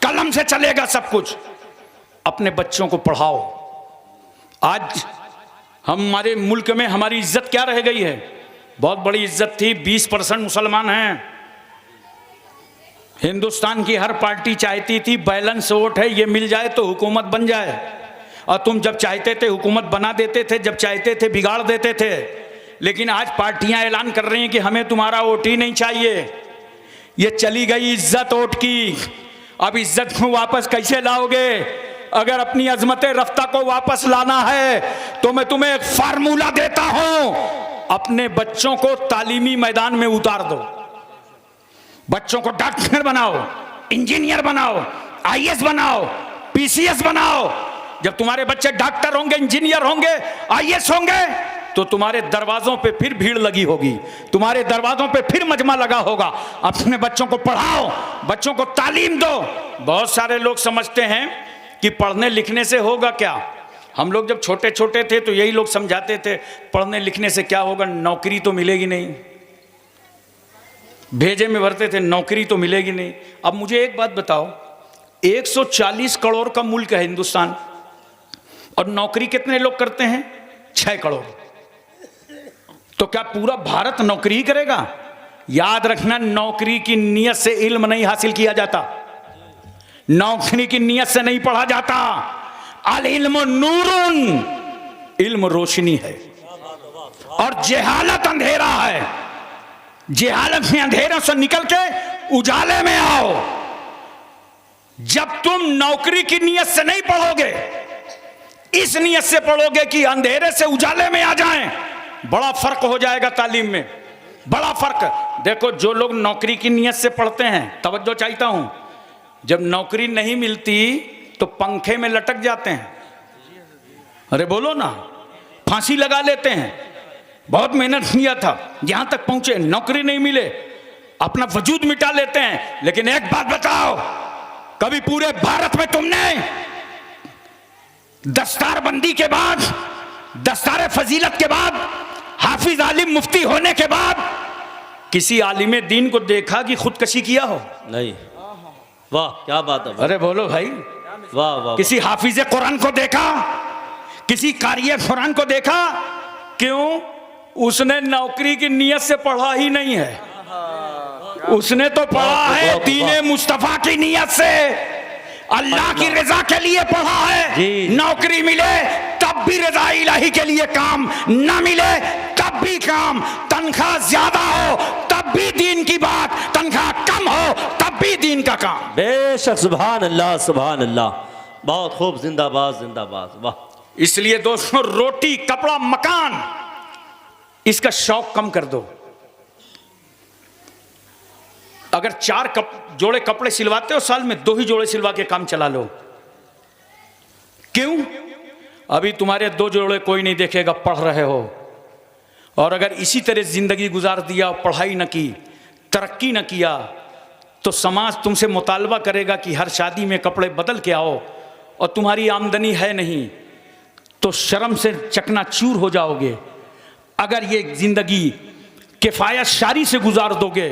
कलम से चलेगा सब कुछ। अपने बच्चों को पढ़ाओ। आज हमारे मुल्क में हमारी इज्जत क्या रह गई है? बहुत बड़ी इज्जत थी, 20% मुसलमान हैं। हिंदुस्तान की हर पार्टी चाहती थी बैलेंस वोट है, ये मिल जाए तो हुकूमत बन जाए, और तुम जब चाहते थे हुकूमत बना देते थे, जब चाहते थे बिगाड़ देते थे। लेकिन आज पार्टियां ऐलान कर रही हैं कि हमें तुम्हारा वोट ही नहीं चाहिए। ये चली गई इज्जत वोट की। अब इज्जत को वापस कैसे लाओगे? अगर अपनी अजमत रफ्ता को वापस लाना है तो मैं तुम्हें एक फार्मूला देता हूं। अपने बच्चों को तालीमी मैदान में उतार दो। बच्चों को डॉक्टर बनाओ, इंजीनियर बनाओ, आईएएस बनाओ, पीसीएस बनाओ। जब तुम्हारे बच्चे डॉक्टर होंगे, इंजीनियर होंगे, आईएएस होंगे, तो तुम्हारे दरवाजों पे फिर भीड़ लगी होगी, तुम्हारे दरवाजों पे फिर मजमा लगा होगा। अपने बच्चों को पढ़ाओ, बच्चों को तालीम दो। बहुत सारे लोग समझते हैं कि पढ़ने लिखने से होगा क्या। हम लोग जब छोटे छोटे थे तो यही लोग समझाते थे, पढ़ने लिखने से क्या होगा, नौकरी तो मिलेगी नहीं। भेजे में भरते थे, नौकरी तो मिलेगी नहीं। अब मुझे एक बात बताओ, 140 करोड़ का मुल्क है हिंदुस्तान, और नौकरी कितने लोग करते हैं? 6 करोड़। तो क्या पूरा भारत नौकरी ही करेगा? याद रखना, नौकरी की नीयत से इल्म नहीं हासिल किया जाता, नौकरी की नीयत से नहीं पढ़ा जाता। अल इल्म नूरुन, इल्म रोशनी है और जेहालत अंधेरा है। जेहालत में अंधेरों से निकल के उजाले में आओ। जब तुम नौकरी की नीयत से नहीं पढ़ोगे, इस नीयत से पढ़ोगे कि अंधेरे से उजाले में आ जाएं, बड़ा फर्क हो जाएगा तालीम में, बड़ा फर्क। देखो, जो लोग नौकरी की नीयत से पढ़ते हैं, तवज्जो चाहता हूं, जब नौकरी नहीं मिलती तो पंखे में लटक जाते हैं। अरे बोलो ना, फांसी लगा लेते हैं। बहुत मेहनत किया था, यहां तक पहुंचे, नौकरी नहीं मिले, अपना वजूद मिटा लेते हैं। लेकिन एक बात बताओ, कभी पूरे भारत में तुमने दस्तारबंदी के बाद, दस्तार फजीलत के बाद, हाफिज आलिम मुफ्ती होने के बाद किसी आलिम दीन को देखा कि खुदकशी किया हो? नहीं। वाह, क्या बात है। अरे बोलो भाई, वाह वाह। किसी हाफिज कुरान को देखा? किसी कारिय कुरान को देखा? क्यों? उसने नौकरी की नीयत से पढ़ा ही नहीं है, उसने तो पढ़ा है दीने मुस्तफा की नीयत से, अल्लाह की रजा के लिए पढ़ा है। नौकरी मिले तब भी रजा इलाही के लिए काम, ना मिले तब भी काम। तनख्वाह ज्यादा हो तब भी दीन की बात, तनख्वाह कम हो तब भी दीन का काम। बेशक, सुभान अल्लाह, सुभान अल्लाह, बहुत खूब, जिंदाबाद जिंदाबाद, वाह। इसलिए दोस्तों, रोटी, कपड़ा, मकान, इसका शौक कम कर दो। अगर 4 जोड़े कपड़े सिलवाते हो साल में, 2 ही जोड़े सिलवा के काम चला लो। क्यों? अभी तुम्हारे 2 जोड़े कोई नहीं देखेगा, पढ़ रहे हो। और अगर इसी तरह जिंदगी गुजार दिया, पढ़ाई न की, तरक्की न किया, तो समाज तुमसे मुतालबा करेगा कि हर शादी में कपड़े बदल के आओ, और तुम्हारी आमदनी है नहीं तो शर्म से चकनाचूर हो जाओगे। अगर ये जिंदगी किफायत शारी से गुजार दोगे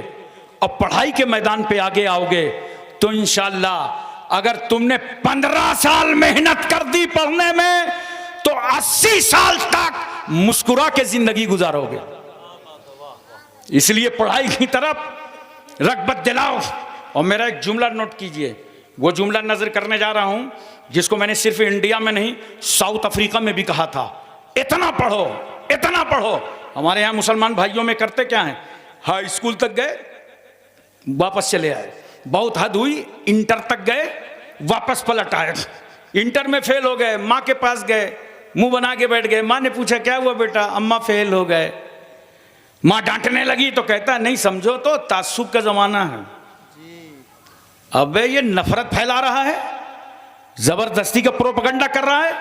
और पढ़ाई के मैदान पे आगे आओगे, तो इंशाअल्लाह अगर तुमने 15 साल मेहनत कर दी पढ़ने में, तो 80 साल तक मुस्कुरा के जिंदगी गुजारोगे। इसलिए पढ़ाई की तरफ रग़बत दिलाओ। और मेरा एक जुमला नोट कीजिए, वो जुमला नजर करने जा रहा हूं, जिसको मैंने सिर्फ इंडिया में नहीं, साउथ अफ्रीका में भी कहा था। इतना पढ़ो, इतना पढ़ो। हमारे यहाँ मुसलमान भाइयों में करते क्या हैं, हाई स्कूल तक गए, वापस चले आए। बहुत हद हुई, इंटर तक गए, वापस पलट आए। इंटर में फेल हो गए, माँ के पास गए, मुंह बना के बैठ गए। माँ ने पूछा क्या हुआ बेटा? अम्मा फेल हो गए। माँ डांटने लगी तो कहता नहीं समझो तो तासुब का जमाना है। अबे ये नफरत फैला रहा है, जबरदस्ती का प्रोपगंडा कर रहा है।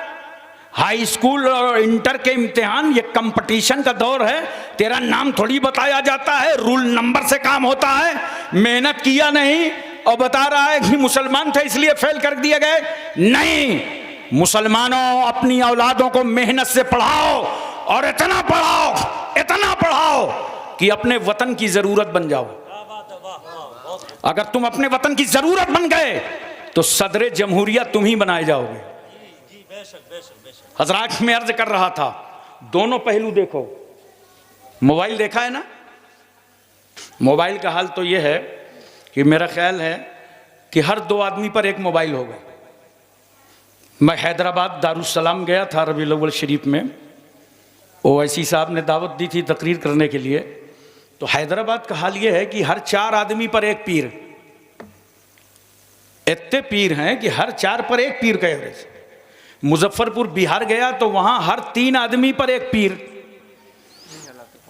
हाई स्कूल और इंटर के इम्तिहान, ये कंपटीशन का दौर है। तेरा नाम थोड़ी बताया जाता है, रूल नंबर से काम होता है। मेहनत किया नहीं और बता रहा है कि मुसलमान थे इसलिए फेल कर दिए गए। नहीं, मुसलमानों अपनी औलादों को मेहनत से पढ़ाओ और इतना पढ़ाओ कि अपने वतन की जरूरत बन जाओ। अगर तुम अपने वतन की जरूरत बन गए तो सदरे जमहूरिया तुम ही बनाए जाओगे। हजरात, में अर्ज कर रहा था, दोनों पहलू देखो। मोबाइल देखा है ना, मोबाइल का हाल तो यह है कि मेरा ख्याल है कि हर 2 आदमी पर एक मोबाइल होगा। मैं हैदराबाद दारुस्सलाम गया था रबीउल अव्वल शरीफ में, ओवैसी साहब ने दावत दी थी तकरीर करने के लिए। तो हैदराबाद का हाल यह है कि हर 4 आदमी पर एक पीर, इतने पीर हैं कि हर 4 पर एक पीर का एवरेज। मुजफ्फरपुर बिहार गया तो वहां हर 3 आदमी पर एक पीर।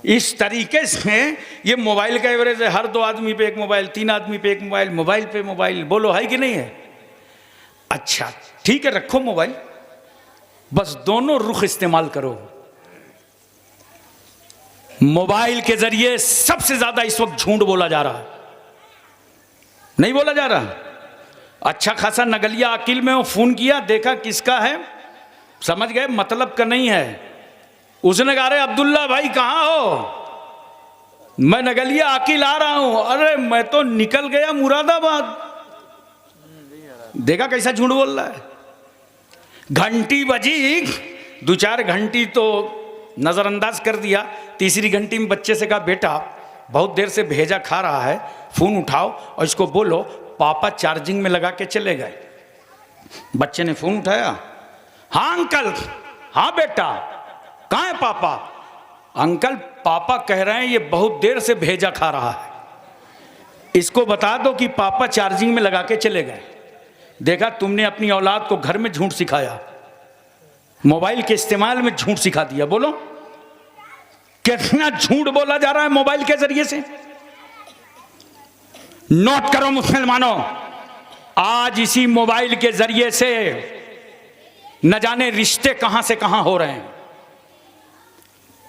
इस तरीके से ये मोबाइल का एवरेज है, हर 2 आदमी पे एक मोबाइल, 3 आदमी पे एक मोबाइल, मोबाइल पे मोबाइल। बोलो है कि नहीं है? अच्छा ठीक है, रखो मोबाइल, बस दोनों रुख इस्तेमाल करो। मोबाइल के जरिए सबसे ज्यादा इस वक्त झूठ बोला जा रहा है, नहीं बोला जा रहा? अच्छा खासा नगलिया अकील में वो फोन किया, देखा किसका है, समझ गए मतलब का नहीं है। उसने कहा, अरे अब्दुल्ला भाई कहाँ हो? मैं नगलिया अकील आ रहा हूं। अरे मैं तो निकल गया मुरादाबाद। देखा कैसा झूठ बोल रहा है। घंटी बजी, 2-4 घंटी तो नजरअंदाज कर दिया। तीसरी घंटी में बच्चे से कहा, बेटा बहुत देर से भेजा खा रहा है, फोन उठाओ और इसको बोलो पापा चार्जिंग में लगा के चले गए। बच्चे ने फोन उठाया, हाँ अंकल, हाँ बेटा, कहाँ है पापा? अंकल पापा कह रहे हैं ये बहुत देर से भेजा खा रहा है, इसको बता दो कि पापा चार्जिंग में लगा के चले गए। देखा, तुमने अपनी औलाद को घर में झूठ सिखाया, मोबाइल के इस्तेमाल में झूठ सिखा दिया। बोलो कितना झूठ बोला जा रहा है मोबाइल के जरिए से। नोट करो मुसलमानों, आज इसी मोबाइल के जरिए से न जाने रिश्ते कहां से कहां हो रहे हैं।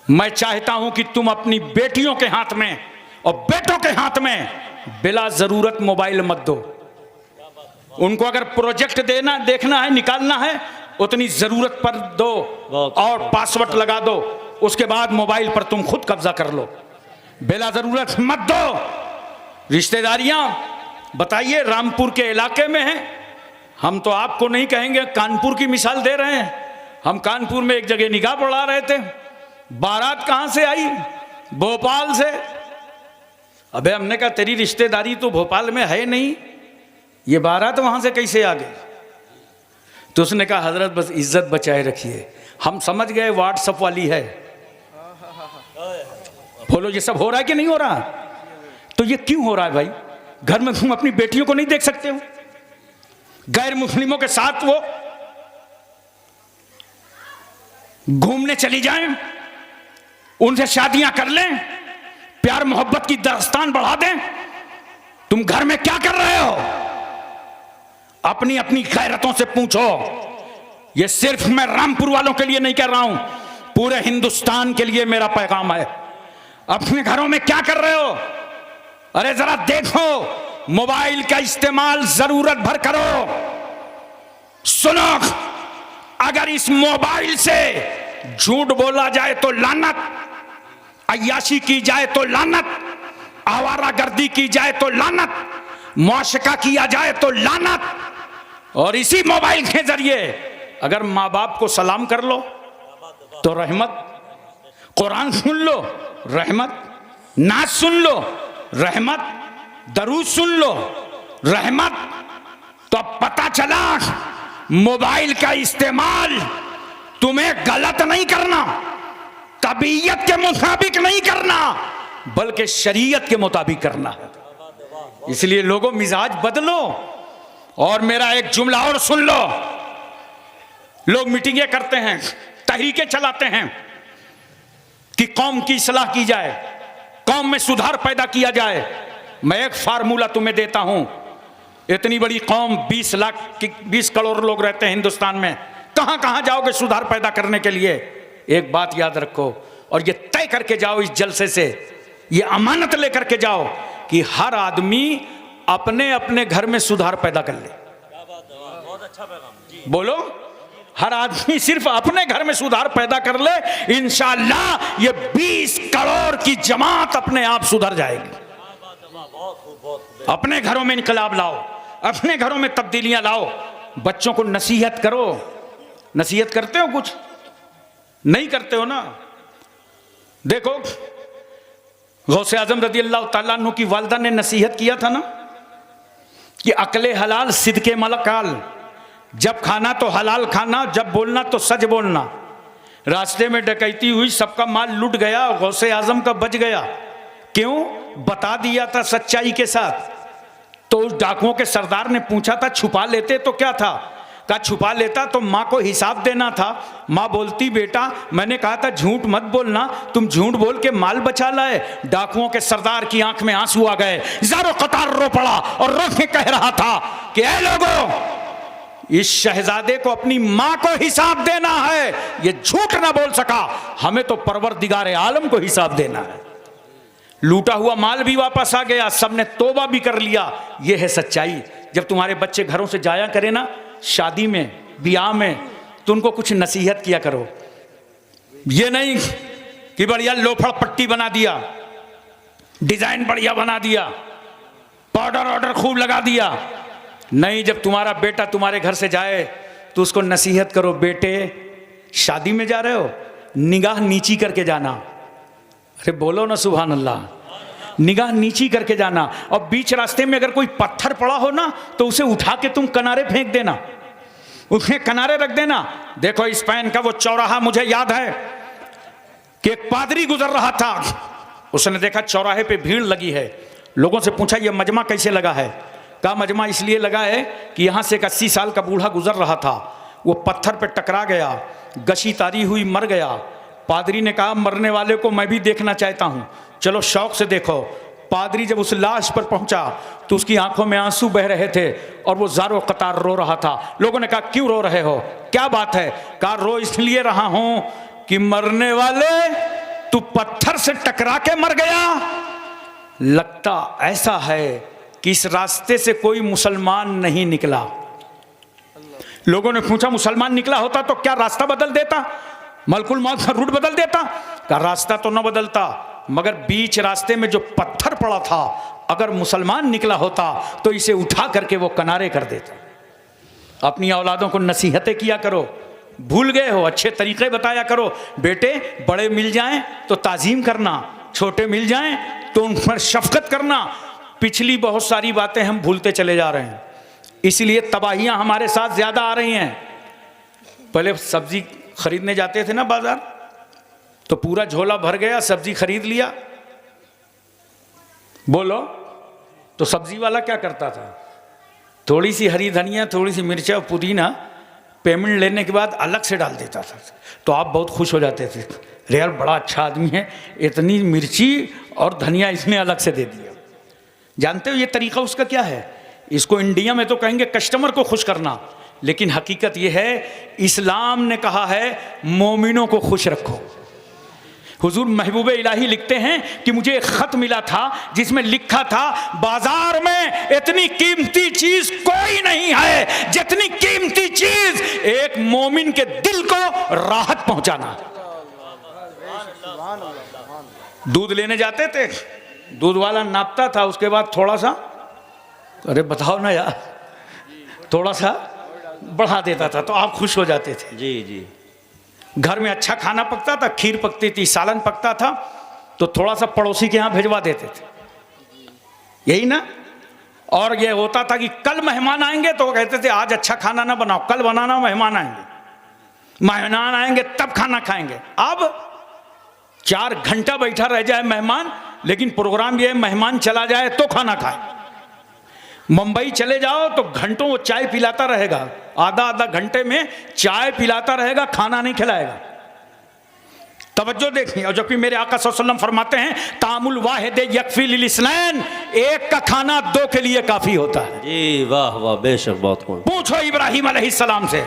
मैं चाहता हूं कि तुम अपनी बेटियों के हाथ में और बेटों के हाथ में बिला जरूरत मोबाइल मत दो। उनको अगर प्रोजेक्ट देना देखना है, निकालना है, उतनी जरूरत पर दो और पासवर्ड लगा दो, उसके बाद मोबाइल पर तुम खुद कब्जा कर लो, बिला जरूरत मत दो। रिश्तेदारियां बताइए रामपुर के इलाके में हैं, हम तो आपको नहीं कहेंगे, कानपुर की मिसाल दे रहे हैं। हम कानपुर में एक जगह निकाह पढ़ा रहे थे, बारात कहां से आई? भोपाल से। अबे हमने कहा तेरी रिश्तेदारी तो भोपाल में है नहीं, ये बारात वहां से कैसे आ गई? तो उसने कहा हजरत बस इज्जत बचाए रखिए, हम समझ गए व्हाट्सएप वाली है। बोलो ये सब हो रहा है कि नहीं हो रहा? तो ये क्यों हो रहा है भाई? घर में तुम अपनी बेटियों को नहीं देख सकते हो? गैर मुस्लिमों के साथ वो घूमने चली जाएं, उनसे शादियां कर लें, प्यार मोहब्बत की दास्तान बढ़ा दें। तुम घर में क्या कर रहे हो? अपनी अपनी गैरतों से पूछो। ये सिर्फ मैं रामपुर वालों के लिए नहीं कर रहा हूं, पूरे हिंदुस्तान के लिए मेरा पैगाम है। अपने घरों में क्या कर रहे हो? अरे जरा देखो, मोबाइल का इस्तेमाल जरूरत भर करो। सुनो, अगर इस मोबाइल से झूठ बोला जाए तो लानत, अय्याशी की जाए तो लानत, आवारागर्दी की जाए तो लानत, मुआशका किया जाए तो लानत, और इसी मोबाइल के जरिए अगर माँ बाप को सलाम कर लो तो रहमत, कुरान सुन लो रहमत, नाच सुन लो रहमत, दरूद सुन लो रहमत। तो अब पता चला मोबाइल का इस्तेमाल तुम्हें गलत नहीं करना, तबीयत के मुताबिक नहीं करना, बल्कि शरीयत के मुताबिक करना है। इसलिए लोगों मिजाज बदलो। और मेरा एक जुमला और सुन लो, लोग मीटिंगें करते हैं, तहरीकें चलाते हैं कि कौम की इस्लाह की जाए, कौम में सुधार पैदा किया जाए। मैं एक फार्मूला तुम्हें देता हूं, इतनी बड़ी कौम 20 करोड़ लोग रहते हैं हिंदुस्तान में, कहां कहां जाओगे सुधार पैदा करने के लिए? एक बात याद रखो और ये तय करके जाओ इस जलसे से, ये अमानत लेकर के जाओ कि हर आदमी अपने अपने घर में सुधार पैदा कर ले। बहुत अच्छा पैगाम। बोलो, हर आदमी सिर्फ अपने घर में सुधार पैदा कर ले, इंशाअल्लाह ये 20 करोड़ की जमात अपने आप सुधर जाएगी। अपने घरों में इनकलाब लाओ, अपने घरों में तब्दीलियां लाओ, बच्चों को नसीहत करो। नसीहत करते हो? कुछ नहीं करते हो ना। देखो, गौसे आजम रदी अल्लाह ताला अन्हु की वालिदा ने नसीहत किया था ना कि अकले हलाल सिद्के मलकाल, जब खाना तो हलाल खाना, जब बोलना तो सच बोलना। रास्ते में डकैती हुई, सबका माल लूट गया, गौसे आजम का बच गया। क्यों? बता दिया था सच्चाई के साथ। तो उस डाकुओं के सरदार ने पूछा था छुपा लेते तो क्या था? कहा छुपा लेता तो माँ को हिसाब देना था। माँ बोलती बेटा मैंने कहा था झूठ मत बोलना, तुम झूठ बोल के माल बचा लाए। डाकुओं के सरदार की आंख में आंसू आ गए, ज़ारो कतार रो पड़ा और रो के कह रहा था कि ऐ लोगों, इस शहजादे को अपनी माँ को हिसाब देना है, ये झूठ ना बोल सका, हमें तो परवरदिगार आलम को हिसाब देना है। लूटा हुआ माल भी वापस आ गया, सबने तौबा भी कर लिया। यह है सच्चाई। जब तुम्हारे बच्चे घरों से जाया करे ना शादी में, ब्याह में, तो उनको कुछ नसीहत किया करो। ये नहीं कि बढ़िया लोफड़ पट्टी बना दिया, डिजाइन बढ़िया बना दिया, पाउडर ऑर्डर खूब लगा दिया। नहीं, जब तुम्हारा बेटा तुम्हारे घर से जाए तो उसको नसीहत करो, बेटे शादी में जा रहे हो, निगाह नीची करके जाना। अरे बोलो ना सुभान अल्लाह, निगाह नीची करके जाना। और बीच रास्ते में अगर कोई पत्थर पड़ा हो ना तो उसे उठा के तुम किनारे फेंक देना, उसके किनारे रख देना। देखो स्पेन का वो चौराहा मुझे याद है कि एक पादरी गुजर रहा था, उसने देखा चौराहे पे भीड़ लगी है। लोगों से पूछा ये मजमा कैसे लगा है? कहा मजमा इसलिए लगा है कि यहाँ से एक 80 साल का बूढ़ा गुजर रहा था, वो पत्थर पे टकरा गया, गशी तारी हुई, मर गया। पादरी ने कहा मरने वाले को मैं भी देखना चाहता हूँ, चलो शौक से देखो। पादरी जब उस लाश पर पहुंचा तो उसकी आंखों में आंसू बह रहे थे और वो ज़ारो कतार रो रहा था। लोगों ने कहा क्यों रो रहे हो, क्या बात है? कहा रो इसलिए रहा हूं कि मरने वाले तू पत्थर से टकरा के मर गया। लगता ऐसा है कि इस रास्ते से कोई मुसलमान नहीं निकला। लोगों ने पूछा मुसलमान निकला होता तो क्या रास्ता बदल देता, मलकुल मौत का रूट बदल देता? का रास्ता तो न बदलता, मगर बीच रास्ते में जो पत्थर पड़ा था, अगर मुसलमान निकला होता तो इसे उठा करके वो किनारे कर देता। अपनी औलादों को नसीहतें किया करो, भूल गए हो अच्छे तरीके बताया करो। बेटे बड़े मिल जाएं तो ताजीम करना, छोटे मिल जाएं तो उन पर शफकत करना। पिछली बहुत सारी बातें हम भूलते चले जा रहे हैं, इसलिए तबाहियां हमारे साथ ज्यादा आ रही हैं। पहले सब्जी खरीदने जाते थे ना बाजार, तो पूरा झोला भर गया, सब्जी खरीद लिया। बोलो, तो सब्जी वाला क्या करता था? थोड़ी सी हरी धनिया, थोड़ी सी मिर्चा, पुदीना पेमेंट लेने के बाद अलग से डाल देता था। तो आप बहुत खुश हो जाते थे, अरे यार बड़ा अच्छा आदमी है, इतनी मिर्ची और धनिया इसने अलग से दे दिया। जानते हो ये तरीका उसका क्या है? इसको इंडिया में तो कहेंगे कस्टमर को खुश करना, लेकिन हकीकत ये है इस्लाम ने कहा है मोमिनों को खुश रखो। हुजूर महबूब इलाही लिखते हैं कि मुझे एक खत मिला था जिसमें लिखा था बाजार में इतनी कीमती चीज कोई नहीं है जितनी कीमती चीज एक मोमिन के दिल को राहत पहुंचाना। दूध लेने जाते थे, दूध वाला नापता था, उसके बाद थोड़ा सा, अरे बताओ ना यार, थोड़ा सा बढ़ा देता था तो आप खुश हो जाते थे। जी जी। घर में अच्छा खाना पकता था, खीर पकती थी, सालन पकता था, तो थोड़ा सा पड़ोसी के यहाँ भिजवा देते थे, यही ना। और ये होता था कि कल मेहमान आएंगे तो कहते थे आज अच्छा खाना ना बनाओ, कल बनाना, मेहमान आएंगे, मेहमान आएंगे तब खाना खाएंगे। अब 4 घंटा बैठा रह जाए मेहमान, लेकिन प्रोग्राम ये है मेहमान चला जाए तो खाना खाए। मुंबई चले जाओ तो घंटों वो चाय पिलाता रहेगा, आधा घंटे में चाय पिलाता रहेगा, खाना नहीं खिलाएगा। तवज्जो देखिए। और जबकि मेरे आका सल्लल्लाहु अलैहि वसल्लम फरमाते हैं तामुल वाहिद यकफी लिल इस्नैन, एक का खाना 2 के लिए काफी होता है। जी वाह वाह, बेशक बहुत खूब। पूछो इब्राहिम अलैहिस्सलाम से,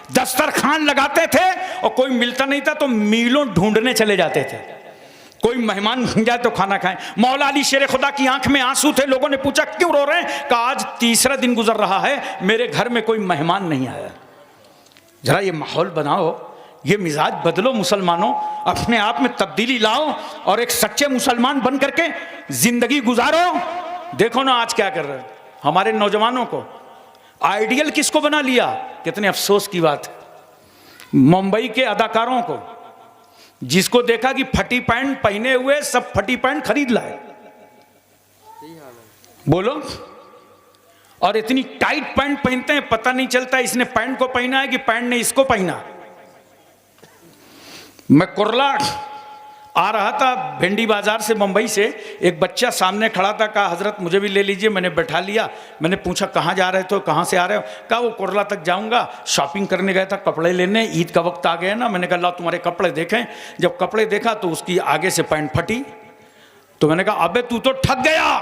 दस्तरखान लगाते थे और कोई मिलता नहीं था तो मीलों ढूंढने चले जाते थे, कोई मेहमान बन जाए तो खाना खाएं। मौला अली शेर खुदा की आंख में आंसू थे। लोगों ने पूछा क्यों रो रहे हैं? कहा आज तीसरा दिन गुजर रहा है, मेरे घर में कोई मेहमान नहीं आया। जरा ये माहौल बनाओ, ये मिजाज बदलो मुसलमानों, अपने आप में तब्दीली लाओ और एक सच्चे मुसलमान बन करके जिंदगी गुजारो। देखो ना आज क्या कर रहे हैं हमारे नौजवानों को, आइडियल किसको बना लिया? कितने अफसोस की बात है। मुंबई के अदाकारों को, जिसको देखा कि फटी पैंट पहने हुए सब फटी पैंट खरीद लाए, बोलो, और इतनी टाइट पैंट पहनते हैं पता नहीं चलता इसने पैंट को पहना है कि पैंट ने इसको पहना। मैं कुर्ला आ रहा था भिंडी बाजार से मुंबई से, एक बच्चा सामने खड़ा था, कहा हजरत मुझे भी ले लीजिए। मैंने बैठा लिया। मैंने पूछा कहाँ जा रहे थे, कहाँ से आ रहे हो? कहा वो कुर्ला तक जाऊंगा, शॉपिंग करने गया था, कपड़े लेने, ईद का वक्त आ गया ना। मैंने कहा ला तुम्हारे कपड़े देखें। जब कपड़े देखा तो उसकी आगे से पैंट फटी। तो मैंने कहा अबे तू तो ठग गया।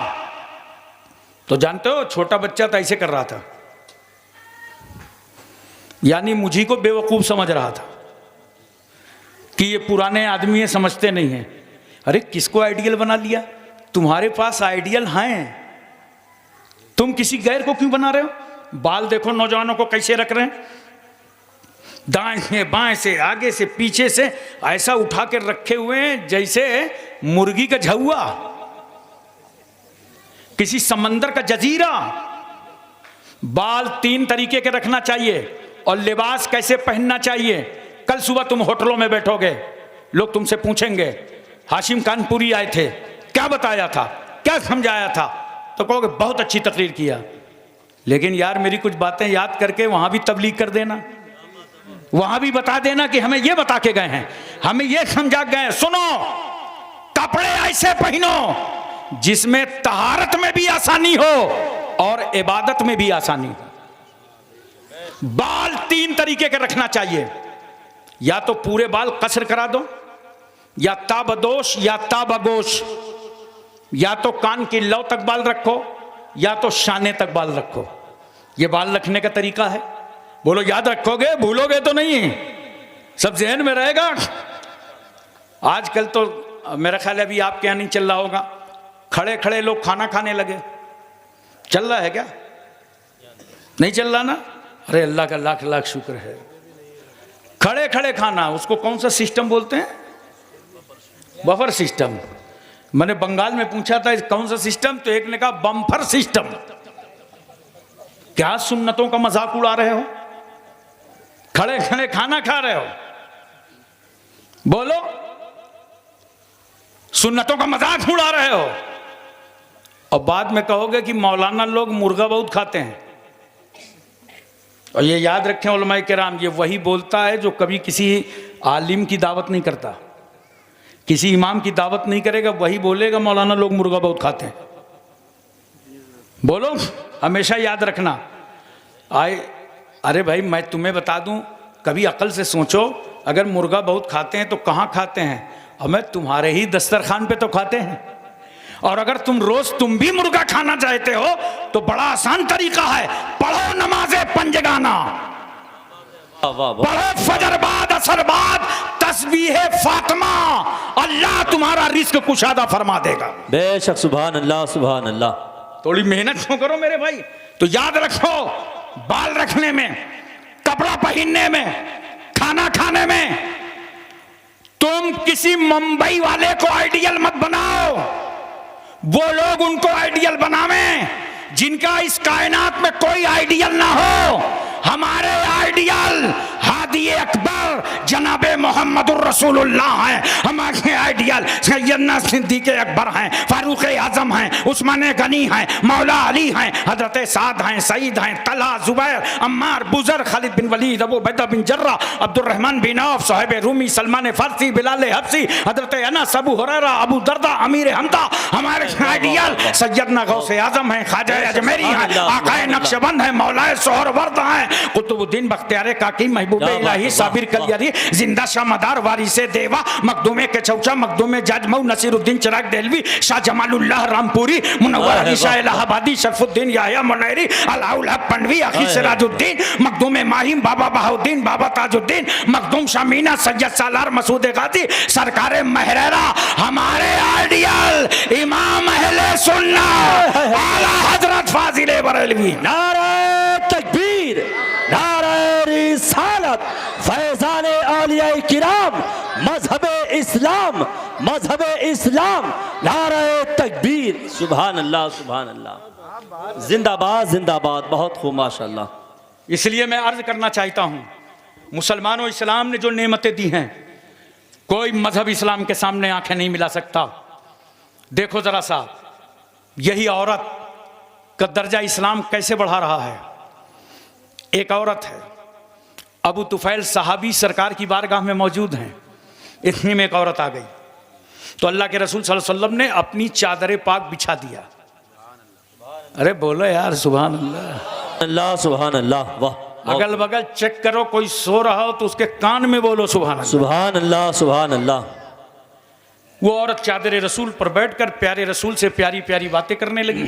तो जानते हो छोटा बच्चा था ऐसे कर रहा था, यानी मुझी को बेवकूफ समझ रहा था कि ये पुराने आदमी है, समझते नहीं हैं। अरे किसको आइडियल बना लिया? तुम्हारे पास आइडियल हैं, तुम किसी गैर को क्यों बना रहे हो? बाल देखो नौजवानों को कैसे रख रहे हैं, दाएं से बाएं से आगे से पीछे से ऐसा उठा के रखे हुए हैं जैसे मुर्गी का झुआ, किसी समंदर का जजीरा। बाल 3 तरीके के रखना चाहिए और लिबास कैसे पहनना चाहिए। कल सुबह तुम होटलों में बैठोगे, लोग तुमसे पूछेंगे हाशिम कानपुरी आए थे, क्या बताया था, क्या समझाया था? तो कहोगे बहुत अच्छी तकरीर किया, लेकिन यार मेरी कुछ बातें याद करके वहां भी तबलीग कर देना, वहां भी बता देना कि हमें ये बता के गए हैं, हमें ये समझा गए हैं। सुनो, कपड़े ऐसे पहनो जिसमें तहारत में भी आसानी हो और इबादत में भी आसानी हो। बाल 3 तरीके के रखना चाहिए, या तो पूरे बाल कसर करा दो, या ताबदोश या ताबगोश, या तो कान की लौ तक बाल रखो, या तो शाने तक बाल रखो। ये बाल रखने का तरीका है। बोलो याद रखोगे, भूलोगे तो नहीं, सब जहन में रहेगा। आजकल तो मेरा ख्याल है अभी आपके यहां नहीं चल रहा होगा, खड़े खड़े लोग खाना खाने लगे। चल रहा है क्या? नहीं चल रहा ना? अरे अल्लाह का लाख लाख शुक्र है। खड़े खड़े खाना, उसको कौन सा सिस्टम बोलते हैं? Buffer system. मैंने बंगाल में पूछा था कौन सा सिस्टम, तो एक ने कहा बम्फर सिस्टम। क्या सुन्नतों का मजाक उड़ा रहे हो? खड़े खड़े खाना खा रहे हो, बोलो, सुन्नतों का मजाक उड़ा रहे हो। और बाद में कहोगे कि मौलाना लोग मुर्गा बहुत खाते हैं। और ये याद रखें उलमाए किराम, ये वही बोलता है जो कभी किसी आलिम की दावत नहीं करता, किसी इमाम की दावत नहीं करेगा, वही बोलेगा मौलाना लोग मुर्गा बहुत खाते हैं। बोलो, हमेशा याद रखना। अरे भाई मैं तुम्हें बता दूं, कभी अकल से सोचो, अगर मुर्गा बहुत खाते हैं तो कहाँ खाते हैं? हमें तुम्हारे ही दस्तरखान पे तो खाते हैं। और अगर तुम भी मुर्गा खाना चाहते हो तो बड़ा आसान तरीका है, पढ़ो नमाज़े पंजगाना, पढ़ो फजर बाद असर बाद तस्बीह फातिमा, अल्लाह तुम्हारा रिस्क कुशादा फरमा देगा। बेशक, सुभान अल्लाह सुभान अल्लाह। थोड़ी मेहनत क्यों करो मेरे भाई? तो याद रखो, बाल रखने में, कपड़ा पहनने में, खाना खाने में, तुम किसी मुंबई वाले को आइडियल मत बनाओ। वो लोग उनको आइडियल बनावें जिनका इस कायनात में कोई आइडियल ना हो। हमारे आइडियल हादी अकबर जनाबे मोहम्मदुर रसूलुल्लाह हैं। हमारे आइडियल सैयदना सिद्दीक़ अकबर हैं, फारूक आजम हैं, उस्मान गनी हैं, मौला अली हैं, हजरत साद हैं, सईद हैं, तलहा, जुबैर, अम्मार, बुजर, Khalid bin Walid, Abu Ubaidah bin Jarrah, Abdurrahman bin Auf, Suhaib Rumi, Salman Farsi, Bilal Habshi, हजरत अनस, अबू हुरैरा, अबू दरदा, अमीर हमदा। हमारे आइडियल सैयदना गौसे आजम हैं, ख्वाजा अजमेरी हैं, आकाए नक्शबंद हैं, मौलाए सोहरवर्द हैं, कुतुबुद्दीन बख्तियार काकी, महबूबे इलाही साबिर कलियरी जिंदा शाह मदार वारी से देवा मखदूमे के चौचा मखदूमे जजमऊ नसीरुद्दीन चिराग देलवी शाह जमालुल्लाह रामपुरी मुनव्वर अली शाह इलाहाबादी शरफुद्दीन याया मुनैरी अलाउल हक पंडवी अखी सिराजुद्दीन मखदूमे माहिम बाबा बहाउद्दीन बाबा ताजुद्दीन मखदूम शामीना सैयद सालार मसूद गाजी सरकार महरेरा हमारे आइडियल इमाम अहले सुन्नत आला हजरत फाजिले बरेलवी। नारे तकबीर, नारे रिसालत, फैजान औलिया किराम, मजहबे इस्लाम, मजहबे इस्लाम, नारे तकबीर। सुभान अल्लाह, सुभान अल्लाह, जिंदाबाद जिंदाबाद। बहुत खूब माशाअल्लाह। इसलिए मैं अर्ज करना चाहता हूं, मुसलमानों, इस्लाम ने जो नेमतें दी हैं कोई मजहब इस्लाम के सामने आंखें नहीं मिला सकता। देखो जरा सा, यही औरत का दर्जा इस्लाम कैसे बढ़ा रहा है। एक औरत है, अबू तुफैल सहाबी सरकार की बारगाह में मौजूद हैं, इतने में एक औरत आ गई तो अल्लाह के रसूल सल्लल्लाहु अलैहि वसल्लम ने अपनी चादर पाक बिछा दिया। अरे बोलो यार सुभान अल्लाह, अल्लाह सुभान अल्लाह। वाह, अगल बगल चेक करो, कोई सो रहा हो तो उसके कान में बोलो सुभान अल्लाह। सुभान अल्लाह, सुभान अल्लाह। वो औरत चादर रसूल पर बैठकर प्यारे रसूल से प्यारी प्यारी बातें करने लगी।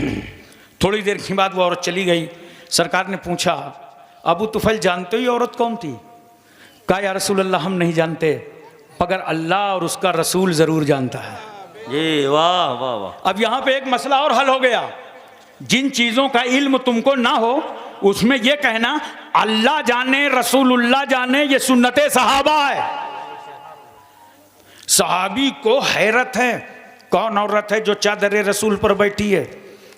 थोड़ी देर के बाद वो औरत चली गई। सरकार ने पूछा, अबू तुफैल जानते हो औरत कौन थी? कहा या रसूल अल्लाह हम नहीं जानते, मगर अल्लाह और उसका रसूल जरूर जानता है। ये वाह वाह वाह। अब यहाँ पे एक मसला और हल हो गया। जिन चीजों का इल्म तुमको ना हो उसमें यह कहना अल्लाह जाने रसूलुल्लाह जाने ये सुन्नते सहाबा है। सहाबी को हैरत है, कौन औरत है जो चादर रसूल पर बैठी है।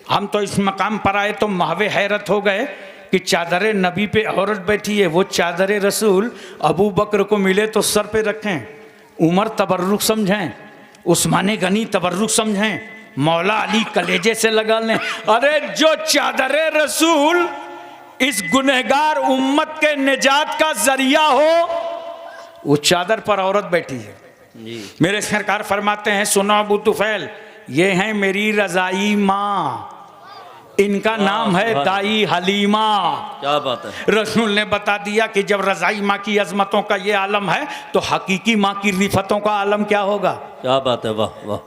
हम तो इस मकाम पर आए तो महवे हैरत हो गए कि चादर नबी पे औरत बैठी है। वो चादर रसूल अबू बकर को मिले तो सर पे रखें, उमर तबर्रुक समझें, उस्मान गनी तबर्रुक समझें, मौला अली कलेजे से लगा लें। अरे जो चादर रसूल इस गुनहगार उम्मत के निजात का जरिया हो, वो चादर पर औरत बैठी है। मेरे सरकार फरमाते हैं, सुनो अबू तुफैल, ये हैं मेरी रजाई माँ, इनका नाम है दाई हलीमा। क्या बात है। रसूल ने बता दिया कि जब रजाई माँ की अजमतों का ये आलम है तो हकीकी माँ की रिफतों का आलम क्या होगा। क्या बात है, वाह वाह।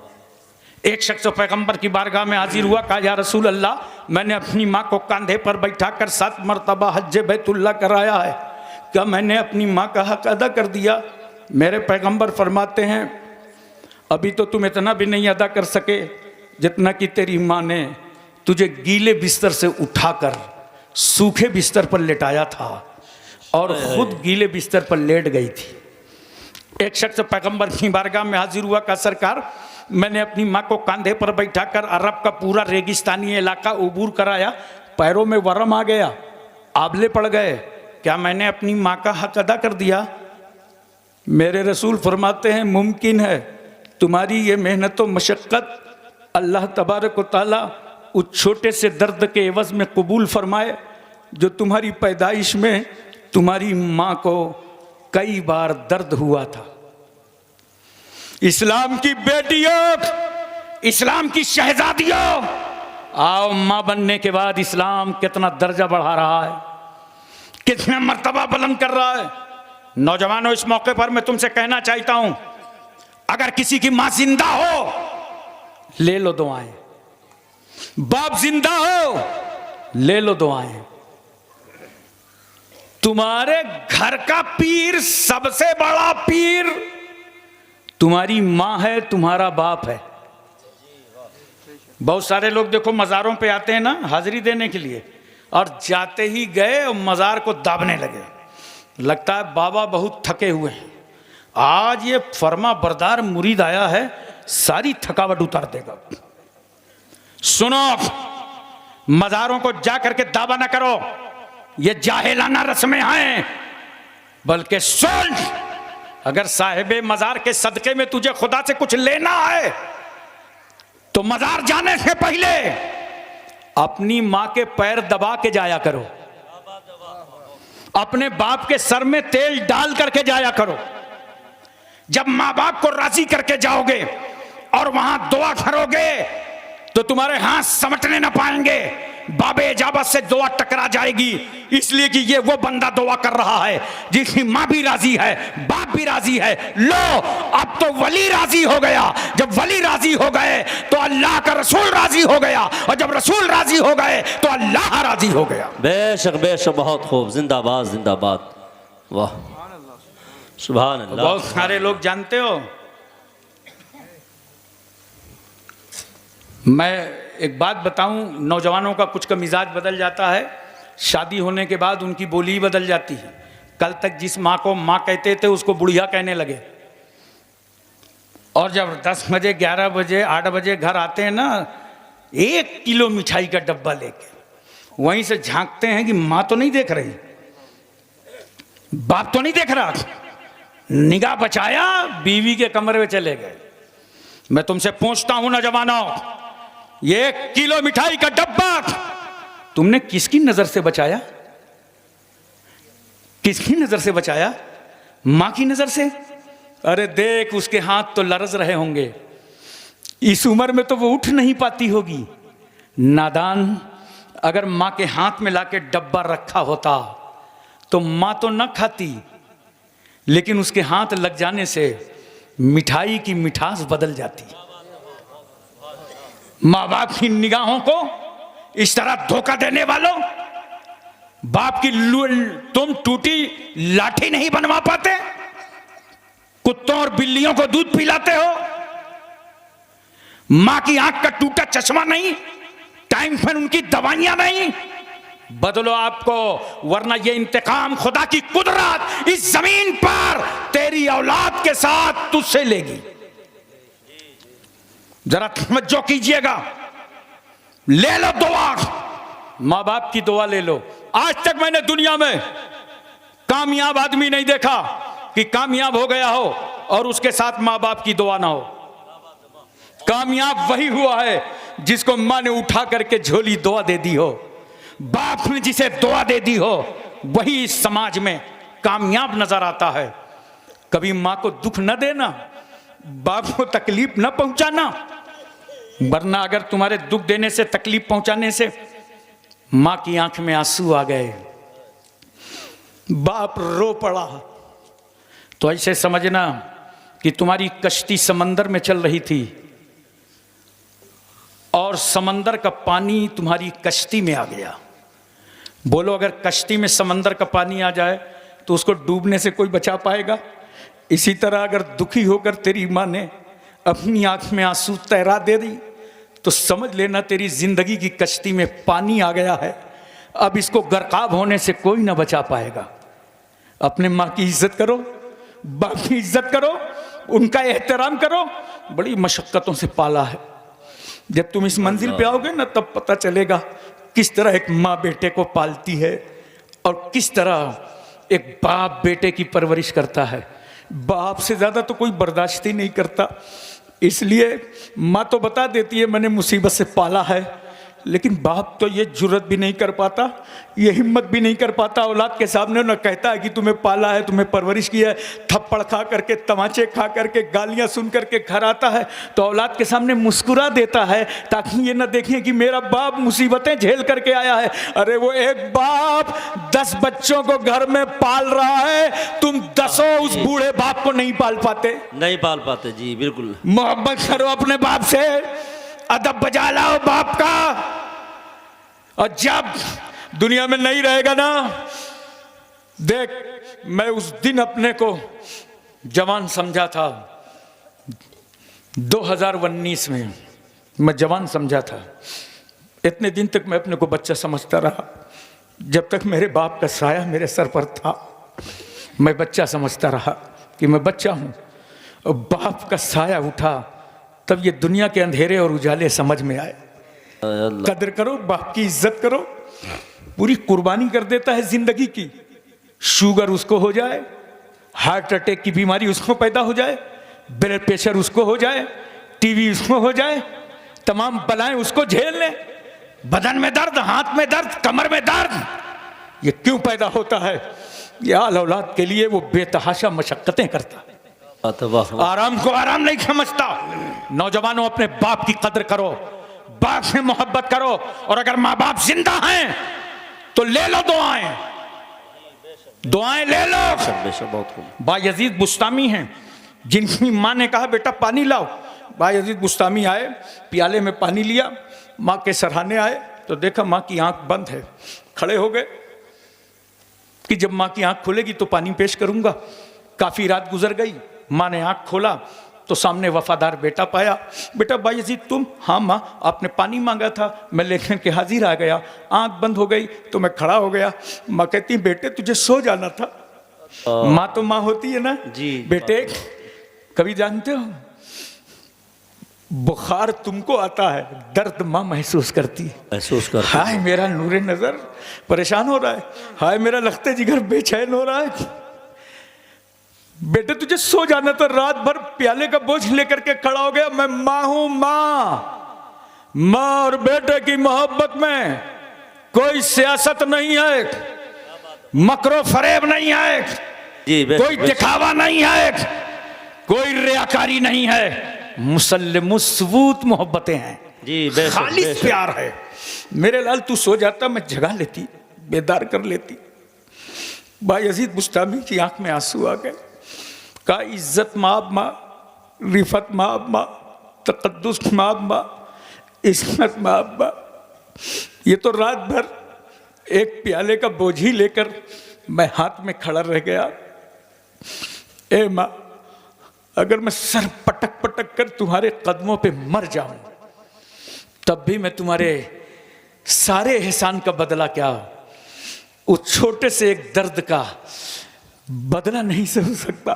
एक शख्स पैगंबर की बारगाह में हाजिर हुआ, कहा या रसूल अल्लाह, मैंने अपनी माँ को कंधे पर बैठाकर 7 मरतबा हज बैतुल्लाह कराया है, क्या मैंने अपनी माँ का हक अदा कर दिया? मेरे पैगंबर फरमाते हैं, अभी तो तुम इतना भी नहीं अदा कर सके जितना कि तेरी माँ ने तुझे गीले बिस्तर से उठाकर सूखे बिस्तर पर लेटाया था और खुद गीले बिस्तर पर लेट गई थी। एक शख्स पैगंबर की बारगाह में हाजिर हुआ, का सरकार मैंने अपनी माँ को कंधे पर बैठाकर अरब का पूरा रेगिस्तानी इलाका उबूर कराया, पैरों में वरम आ गया, आबले पड़ गए, क्या मैंने अपनी माँ का हक अदा कर दिया? मेरे रसूल फरमाते हैं, मुमकिन है तुम्हारी ये मेहनत व मशक्क़त अल्लाह तबारक व तआला उस छोटे से दर्द के एवज में कबूल फरमाए जो तुम्हारी पैदाइश में तुम्हारी माँ को कई बार दर्द हुआ था। इस्लाम की बेटियों, इस्लाम की शहजादियों, आओ माँ बनने के बाद इस्लाम कितना दर्जा बढ़ा रहा है, कितने मर्तबा बुलंद कर रहा है। नौजवानों, इस मौके पर मैं तुमसे कहना चाहता हूं, अगर किसी की माँ जिंदा हो ले लो दुआएं, बाप जिंदा हो ले लो दुआएं। तुम्हारे घर का पीर, सबसे बड़ा पीर तुम्हारी माँ है, तुम्हारा बाप है। बहुत सारे लोग देखो मज़ारों पे आते हैं ना हाजिरी देने के लिए, और जाते ही गए और मज़ार को दाबने लगे, लगता है बाबा बहुत थके हुए हैं, आज ये फर्मा बरदार मुरीद आया है, सारी थकावट उतार देगा। सुनो, मज़ारों को जा करके दावा ना करो, ये जाहिलाना रस्में हैं, बल्कि सुन, अगर साहिबे मज़ार के सदके में तुझे खुदा से कुछ लेना है तो मज़ार जाने से पहले अपनी माँ के पैर दबा के जाया करो, अपने बाप के सर में तेल डाल करके जाया करो। जब माँ बाप को राजी करके जाओगे और वहां दुआ करोगे तो तुम्हारे हाथ समटने ना पाएंगे। बाबे इजाबत से दुआ टकरा जाएगी, इसलिए कि ये वो बंदा दुआ कर रहा है जिसकी माँ भी राजी है, बाप भी राजी है। लो अब तो वली राजी हो गया, जब वली राजी हो गए तो अल्लाह का रसूल राजी हो गया, और जब रसूल राजी हो गए तो अल्लाह राजी हो गया। बेशक बेशक, बहुत खूब, जिंदाबाद जिंदाबाद, वाह सुभान अल्लाह। बहुत सारे लोग जानते हो, मैं एक बात बताऊं, नौजवानों का कुछ का मिजाज बदल जाता है, शादी होने के बाद उनकी बोली ही बदल जाती है। कल तक जिस माँ को माँ कहते थे उसको बुढ़िया कहने लगे, और जब 10 बजे 11 बजे 8 बजे घर आते हैं ना, 1 किलो मिठाई का डब्बा लेके वहीं से झांकते हैं कि माँ तो नहीं देख रही, बाप तो नहीं देख रहा, निगाह बचाया, बीवी के कमरे में चले गए। मैं तुमसे पूछता हूं नौजवानों, ये 1 किलो मिठाई का डब्बा तुमने किसकी नजर से बचाया? किसकी नजर से बचाया? मां की नजर से? अरे देख, उसके हाथ तो लरज रहे होंगे, इस उम्र में तो वो उठ नहीं पाती होगी। नादान, अगर मां के हाथ में लाके डब्बा रखा होता तो मां तो न खाती, लेकिन उसके हाथ लग जाने से मिठाई की मिठास बदल जाती। माँ बाप की निगाहों को इस तरह धोखा देने वालों, बाप की तुम टूटी लाठी नहीं बनवा पाते, कुत्तों और बिल्लियों को दूध पिलाते हो, मां की आंख का टूटा चश्मा नहीं, टाइम पर उनकी दवाइयां नहीं। बदलो आपको, वरना ये इंतकाम खुदा की कुदरत इस जमीन पर तेरी औलाद के साथ तुझसे लेगी। जरा तवज्जो कीजिएगा, ले लो दुआ, मां बाप की दुआ ले लो। आज तक मैंने दुनिया में कामयाब आदमी नहीं देखा कि कामयाब हो गया हो और उसके साथ मां बाप की दुआ ना हो। कामयाब वही हुआ है जिसको मां ने उठा करके झोली दुआ दे दी हो, बाप ने जिसे दुआ दे दी हो, वही इस समाज में कामयाब नजर आता है। कभी मां को दुख न देना, बाप को तकलीफ न पहुंचाना, वरना अगर तुम्हारे दुख देने से, तकलीफ पहुंचाने से मां की आंख में आंसू आ गए, बाप रो पड़ा, तो ऐसे समझना कि तुम्हारी कश्ती समंदर में चल रही थी और समंदर का पानी तुम्हारी कश्ती में आ गया। बोलो, अगर कश्ती में समंदर का पानी आ जाए तो उसको डूबने से कोई बचा पाएगा? इसी तरह अगर दुखी होकर तेरी माँ ने अपनी आंख में आंसू तैरा दे दी तो समझ लेना तेरी जिंदगी की कश्ती में पानी आ गया है, अब इसको गर्काब होने से कोई ना बचा पाएगा। अपने माँ की इज्जत करो, बाप की इज्जत करो, उनका एहतराम करो। बड़ी मशक्क़तों से पाला है, जब तुम इस मंजिल पे आओगे ना तब पता चलेगा किस तरह एक माँ बेटे को पालती है और किस तरह एक बाप बेटे की परवरिश करता है। बाप से ज़्यादा तो कोई बर्दाश्त ही नहीं करता, इसलिए माँ तो बता देती है मैंने मुसीबत से पाला है, लेकिन बाप तो ये जुर्रत भी नहीं कर पाता, ये हिम्मत भी नहीं कर पाता औलाद के सामने न कहता है कि तुम्हें पाला है, तुम्हें परवरिश की है। थप्पड़ खा करके, तमाचे खा करके, गालियां सुन करके घर आता है तो औलाद के सामने मुस्कुरा देता है ताकि ये न देखें कि मेरा बाप मुसीबतें झेल करके आया है। अरे वो एक बाप 10 बच्चों को घर में पाल रहा है, तुम 10 उस बूढ़े बाप को नहीं पाल पाते। नहीं पाल पाते जी, बिल्कुल। मोहब्बत करो अपने बाप से, अदब बजा लाओ बाप का, और जब दुनिया में नहीं रहेगा ना, देख, मैं उस दिन अपने को जवान समझा था, 2019 में मैं जवान समझा था। इतने दिन तक मैं अपने को बच्चा समझता रहा, जब तक मेरे बाप का साया मेरे सर पर था मैं बच्चा समझता रहा कि मैं बच्चा हूँ। और बाप का साया उठा तब ये दुनिया के अंधेरे और उजाले समझ में आए। कदर करो, बाप की इज्जत करो, पूरी कुर्बानी कर देता है जिंदगी की। शुगर उसको हो जाए, हार्ट अटैक की बीमारी उसको पैदा हो जाए, ब्लड प्रेशर उसको हो जाए, टीवी उसको हो जाए, तमाम बलाएं उसको झेल ले, बदन में दर्द, हाथ में दर्द, कमर में दर्द, ये क्यों पैदा होता है? ये आल औलाद के लिए वो बेतहाशा मशक्कतें करता है, आराम को आराम नहीं समझता। नौजवानों, अपने बाप की कदर करो, बाप से मोहब्बत करो, और अगर माँ बाप जिंदा हैं तो ले लो दुआएं, दुआएं ले लो। बेशक बहुत खूब। बायजीद बुस्तामी हैं, जिनकी माँ ने कहा बेटा पानी लाओ। बायजीद बुस्तामी आए, प्याले में पानी लिया, माँ के सराहने आए तो देखा माँ की आंख बंद है। खड़े हो गए कि जब माँ की आंख खुलेगी तो पानी पेश करूंगा। काफी रात गुजर गई, माँ ने आंख खोला तो सामने वफादार बेटा पाया। बेटा बायजीद तुम? हाँ माँ, आपने पानी मांगा था, मैं लेकर के हाजिर आ गया। आंख बंद हो गई तो मैं खड़ा हो गया। माँ कहती बेटे तुझे सो जाना था। माँ तो माँ होती है ना जी। बेटे कभी जानते हो बुखार तुमको आता है, दर्द माँ महसूस करती है। महसूस कर। हाय मेरा नूरे नजर परेशान हो रहा है, हाय मेरा लखते जिगर बेचैन हो रहा है। बेटे तुझे सो जाना था। रात भर प्याले का बोझ लेकर के खड़ा हो गया। मैं माँ हूं, माँ और बेटे की मोहब्बत में कोई सियासत नहीं है, मकरो फरेब नहीं है, जी, कोई दिखावा नहीं है, कोई रियाकारी नहीं है। मुसल्लिम सबूत मोहब्बतें हैं जी, खालिस प्यार है। मेरे लाल तू सो जाता, मैं जगा लेती, बेदार कर लेती। बायजीद बुस्तामी की आंख में आंसू आ गए। का इज्जत माब माँ, रिफत माब माँ, तकद्दुस माब माँ, इस्मत माब माँ। ये तो रात भर एक प्याले का बोझ ही लेकर मैं हाथ में खड़ा रह गया। ए माँ, अगर मैं सर पटक पटक कर तुम्हारे कदमों पे मर जाऊं तब भी मैं तुम्हारे सारे एहसान का बदला क्या, उस छोटे से एक दर्द का बदला नहीं समझ सकता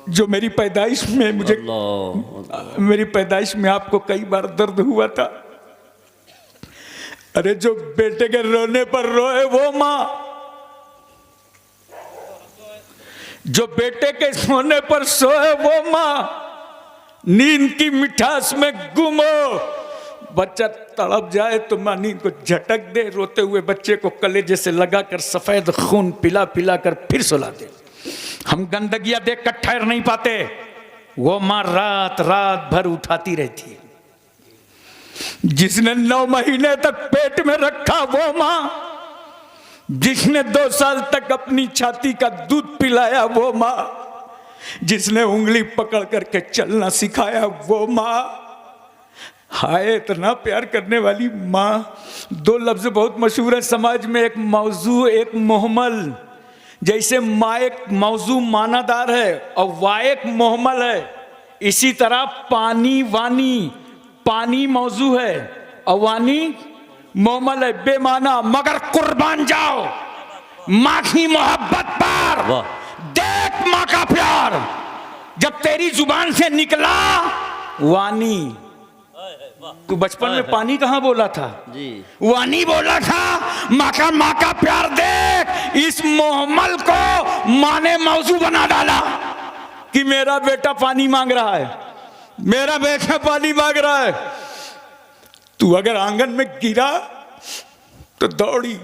जो मेरी पैदाइश में मेरी पैदाइश में आपको कई बार दर्द हुआ था। अरे जो बेटे के रोने पर रोए वो माँ, जो बेटे के सोने पर सोए वो माँ, नींद की मिठास में गुम हो। बच्चा तड़प जाए तो माँ नींद को झटक दे, रोते हुए बच्चे को कलेजे से लगाकर सफेद खून पिला पिला कर फिर सुला दे। हम गंदगियां देख कर ठहर नहीं पाते, वो माँ रात रात भर उठाती रहती है। जिसने 9 महीने तक पेट में रखा वो माँ, जिसने 2 साल तक अपनी छाती का दूध पिलाया वो माँ, जिसने उंगली पकड़ करके चलना सिखाया वो माँ। हाय इतना प्यार करने वाली माँ। 2 लफ्ज बहुत मशहूर है समाज में, एक मौजू एक मोहमल। जैसे माँ एक मौजू मानादार है और वाँ एक मोहमल है, इसी तरह पानी वानी, पानी मौजू है और वानी मोहमल है, बेमाना। मगर कुर्बान जाओ माँ की मोहब्बत पर। देख माँ का प्यार जब तेरी जुबान से निकला वानी। तू बचपन में पानी कहाँ बोला था जी, वानी बोला था। माँ का प्यार देख। इस मोहम्मल को माँ ने मौजू बना डाला कि मेरा बेटा पानी मांग रहा है, मेरा बेटा पानी मांग रहा है। तू अगर आंगन में गिरा तो दौड़ी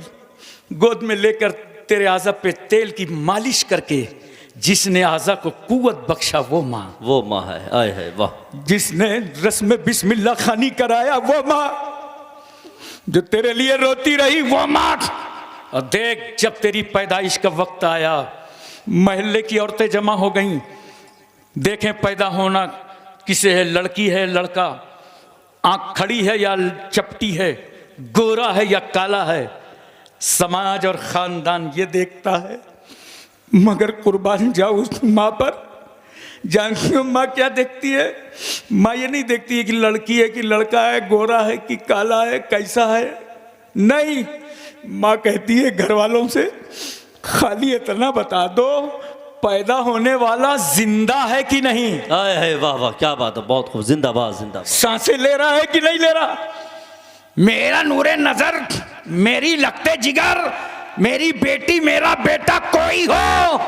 गोद में लेकर तेरे आज़ा पे तेल की मालिश करके, जिसने आज़ा को कुव्वत बख्शा वो माँ है। आए है वाह। जिसने रस्म में बिस्मिल्लाह खानी कराया वो माँ, जो तेरे लिए रोती रही वो माँ। और देख जब तेरी पैदाइश का वक्त आया, महल्ले की औरतें जमा हो गईं, देखें पैदा होना किसे है, लड़की है लड़का, आंख खड़ी है या चपटी है, गोरा है या काला है, समाज और खानदान ये देखता है। मगर कुर्बान जाओ उस माँ पर। जानती हो माँ क्या देखती है? माँ ये नहीं देखती है कि लड़की है कि लड़का है, गोरा है कि काला है, कैसा है, नहीं। माँ कहती है घर वालों से खाली इतना बता दो पैदा होने वाला जिंदा है कि नहीं। आए है वाह वाह, क्या बात है, बहुत खूब। जिंदाबाद जिंदाबाद। सांसें ले रहा है कि नहीं ले रहा? मेरा नूरे नजर, मेरी लखते जिगर, मेरी बेटी, मेरा बेटा कोई हो,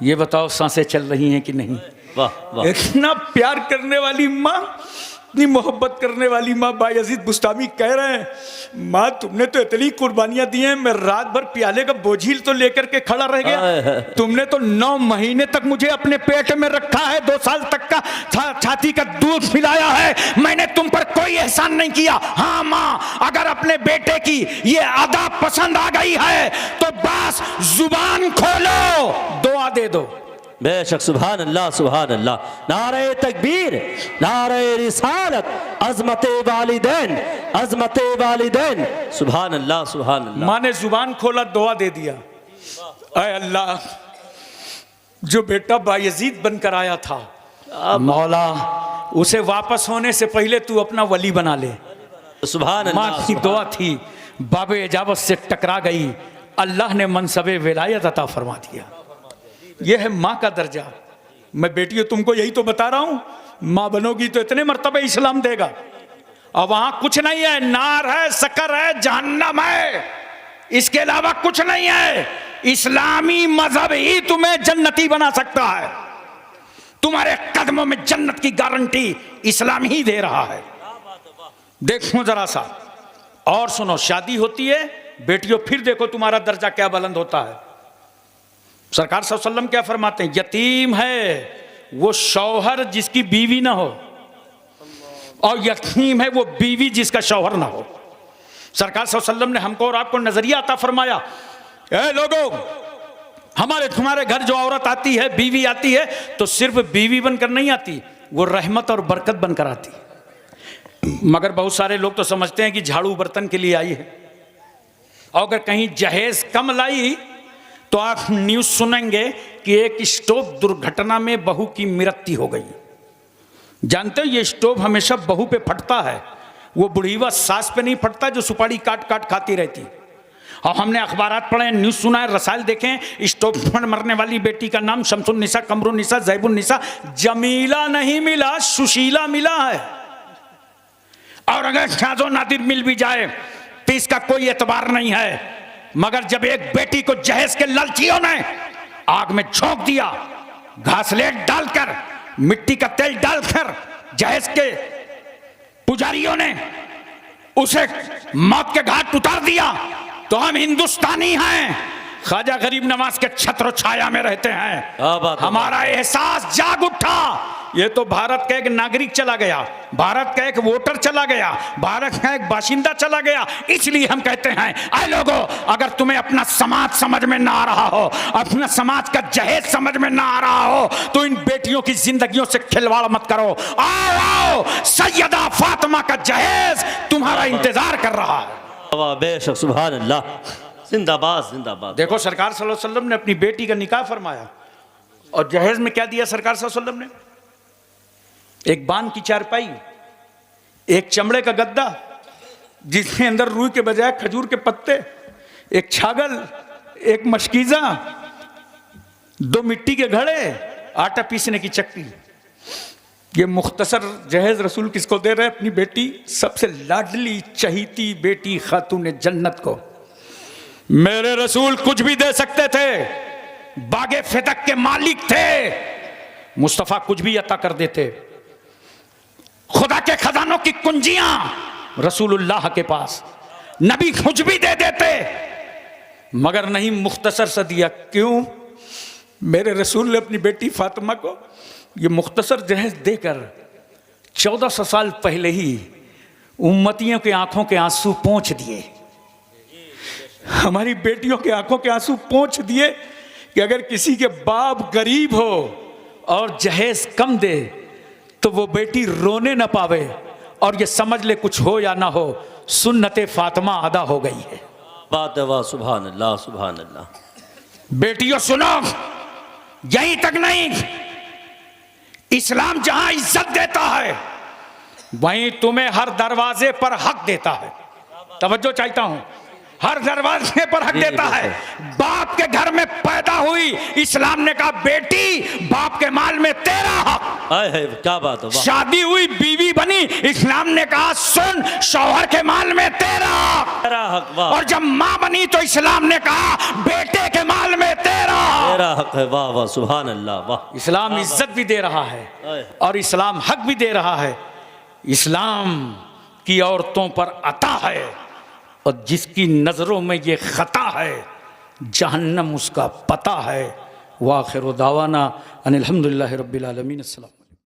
ये बताओ सांसें चल रही हैं कि नहीं? वाह वाह। इतना प्यार करने वाली माँ इतनी मोहब्बत करने वाली माँ बायजीद बुस्तामी कह रहे हैं, माँ तुमने तो इतनी कुर्बानियां दी हैं, मैं रात भर प्याले का बोझिल तो लेकर के खड़ा रह गया, तुमने तो 9 महीने तक मुझे अपने पेट में रखा है, 2 साल तक का छाती का दूध पिलाया है, मैंने तुम पर कोई एहसान नहीं किया। हाँ माँ, अगर अपने बेटे की ये अदा पसंद आ गई है तो बस जुबान खोलो, दुआ दे दो। बेशक, सुभान अल्लाह सुभान अल्लाह। नारे तकबीर, नारे रिसालत, अज़मत वालिदैन, अज़मत वालिदैन, सुभान अल्लाह सुभान अल्लाह। माँ ने जुबान खोला, दुआ दे दिया। ऐ अल्लाह, जो बेटा बायजीद बनकर आया था, मौला उसे वापस होने से पहले तू अपना वली बना ले। सुभान अल्लाह। माँ की दुआ थी, बाबे इजाबत से टकरा गई, अल्लाह ने मनसबे विलायत अता फरमा दिया। यह है माँ का दर्जा। मैं बेटियों तुमको यही तो बता रहा हूं, माँ बनोगी तो इतने मर्तबे इस्लाम देगा। अब वहां कुछ नहीं है, नार है, शक्कर है, जहन्नम है, इसके अलावा कुछ नहीं है। इस्लामी मजहब ही तुम्हें जन्नती बना सकता है। तुम्हारे कदमों में जन्नत की गारंटी इस्लाम ही दे रहा है। देखो जरा सा और सुनो, शादी होती है बेटियों, फिर देखो तुम्हारा दर्जा क्या बुलंद होता है। सरकार सल्लल्लाहु अलैहि वसल्लम क्या फरमाते हैं, यतीम है वो शौहर जिसकी बीवी ना हो, और यतीम है वो बीवी जिसका शौहर ना हो। सरकार सल्लल्लाहु अलैहि वसल्लम ने हमको और आपको नजरिया अता फरमाया, ए लोगों, हमारे तुम्हारे घर जो औरत आती है, बीवी आती है, तो सिर्फ बीवी बनकर नहीं आती, वो रहमत और बरकत बनकर आती। मगर बहुत सारे लोग तो समझते हैं कि झाड़ू बर्तन के लिए आई है, और अगर कहीं जहेज कम लाई तो आप न्यूज़ सुनेंगे कि एक स्टोव दुर्घटना में बहू की मृत्यु हो गई। जानते हो ये स्टोव हमेशा बहू पे फटता है, वो बुढ़ीवा सास पे नहीं फटता जो सुपारी काट काट खाती रहती। और हमने अखबारात पढ़े, न्यूज़ सुना है, रसायल देखें, स्टोव पर मरने वाली बेटी का नाम शमसुन्निसा, कमरुन्निसा, जैबुन्निसा, जमीला नहीं मिला, सुशीला मिला है। और अगर शाजो नादिर मिल भी जाए तो इसका कोई एतबार नहीं है। मगर जब एक बेटी को जहेज के लालचियों ने आग में झोंक दिया, घासलेट डालकर, मिट्टी का तेल डालकर, जहेज के पुजारियों ने उसे मौत के घाट उतार दिया, तो हम हिंदुस्तानी हैं, ख्वाजा गरीब नवाज के छत्र छाया में रहते हैं। हमारा एहसास जाग उठा। ये तो भारत का एक नागरिक चला गया, भारत का एक वोटर चला गया, भारत का एक बाशिंदा चला गया। इसलिए हम कहते हैं, आए लोगों, अगर तुम्हें अपना समाज समझ में ना आ रहा हो, अपना समाज का जहेज समझ में ना आ रहा हो, तो इन बेटियों की जिंदगियों से खिलवाड़ मत करो। आओ आओ, सैयदा फातिमा का जहेज तुम्हारा इंतजार कर रहा है। बेशक, सुभान अल्लाह, जिंदाबाद जिंदाबाद। देखो सरकार सल्लल्लाहु अलैहि वसल्लम ने अपनी बेटी का निकाह फरमाया, और जहेज में क्या दिया सरकार सल्लल्लाहु अलैहि वसल्लम ने? एक बान की चारपाई, एक चमड़े का गद्दा जिसके अंदर रूई के बजाय खजूर के पत्ते, एक छागल, एक मशकीजा, 2 मिट्टी के घड़े, आटा पीसने की चक्की। ये मुख्तसर जहेज रसूल किसको दे रहे हैं? अपनी बेटी, सबसे लाडली चहीती बेटी खातून जन्नत को। मेरे रसूल कुछ भी दे सकते थे, बागे फिदक के मालिक थे, मुस्तफा कुछ भी अता कर देते। खुदा के खजानों की कुंजियां रसूलुल्लाह के पास, नबी कुछ भी दे देते, मगर नहीं मुख्तसर सा दिया। क्यों? मेरे रसूल ने अपनी बेटी फातिमा को ये मुख्तसर जहेज देकर 1400 साल पहले ही उम्मतियों के आंखों के आंसू पोंछ दिए। हमारी बेटियों के आंखों के आंसू पोंछ दिए कि अगर किसी के बाप गरीब हो और जहेज कम दे तो वो बेटी रोने न पावे, और ये समझ ले कुछ हो या ना हो, सुन्नते फातिमा अदा हो गई है। बात है, वाह, सुभान अल्लाह सुभान अल्लाह। बेटियों सुनो, यहीं तक नहीं, इस्लाम जहां इज्जत देता है वहीं तुम्हें हर दरवाजे पर हक देता है। तवज्जो चाहता हूं, हर दरवाजे पर हक देता है। बाप के घर में पैदा हुई, इस्लाम ने कहा बेटी बाप के माल में तेरा हक। क्या बात है। शादी हुई, बीवी बनी, इस्लाम ने कहा सुन, शौहर के माल में तेरा हक। और जब माँ बनी तो इस्लाम ने कहा बेटे के माल में तेरा हक है। वाह वाह, सुभान अल्लाह, वाह। इस्लाम इज्जत भी दे रहा है और इस्लाम हक भी दे रहा है। इस्लाम की औरतों पर अता है और जिसकी नज़रों में ये ख़ता है जहन्नम उसका पता है। वाखिर दावाना अनिल हम्दुलिल्लाहि रब्बिल आलमीन। अस्सलाम।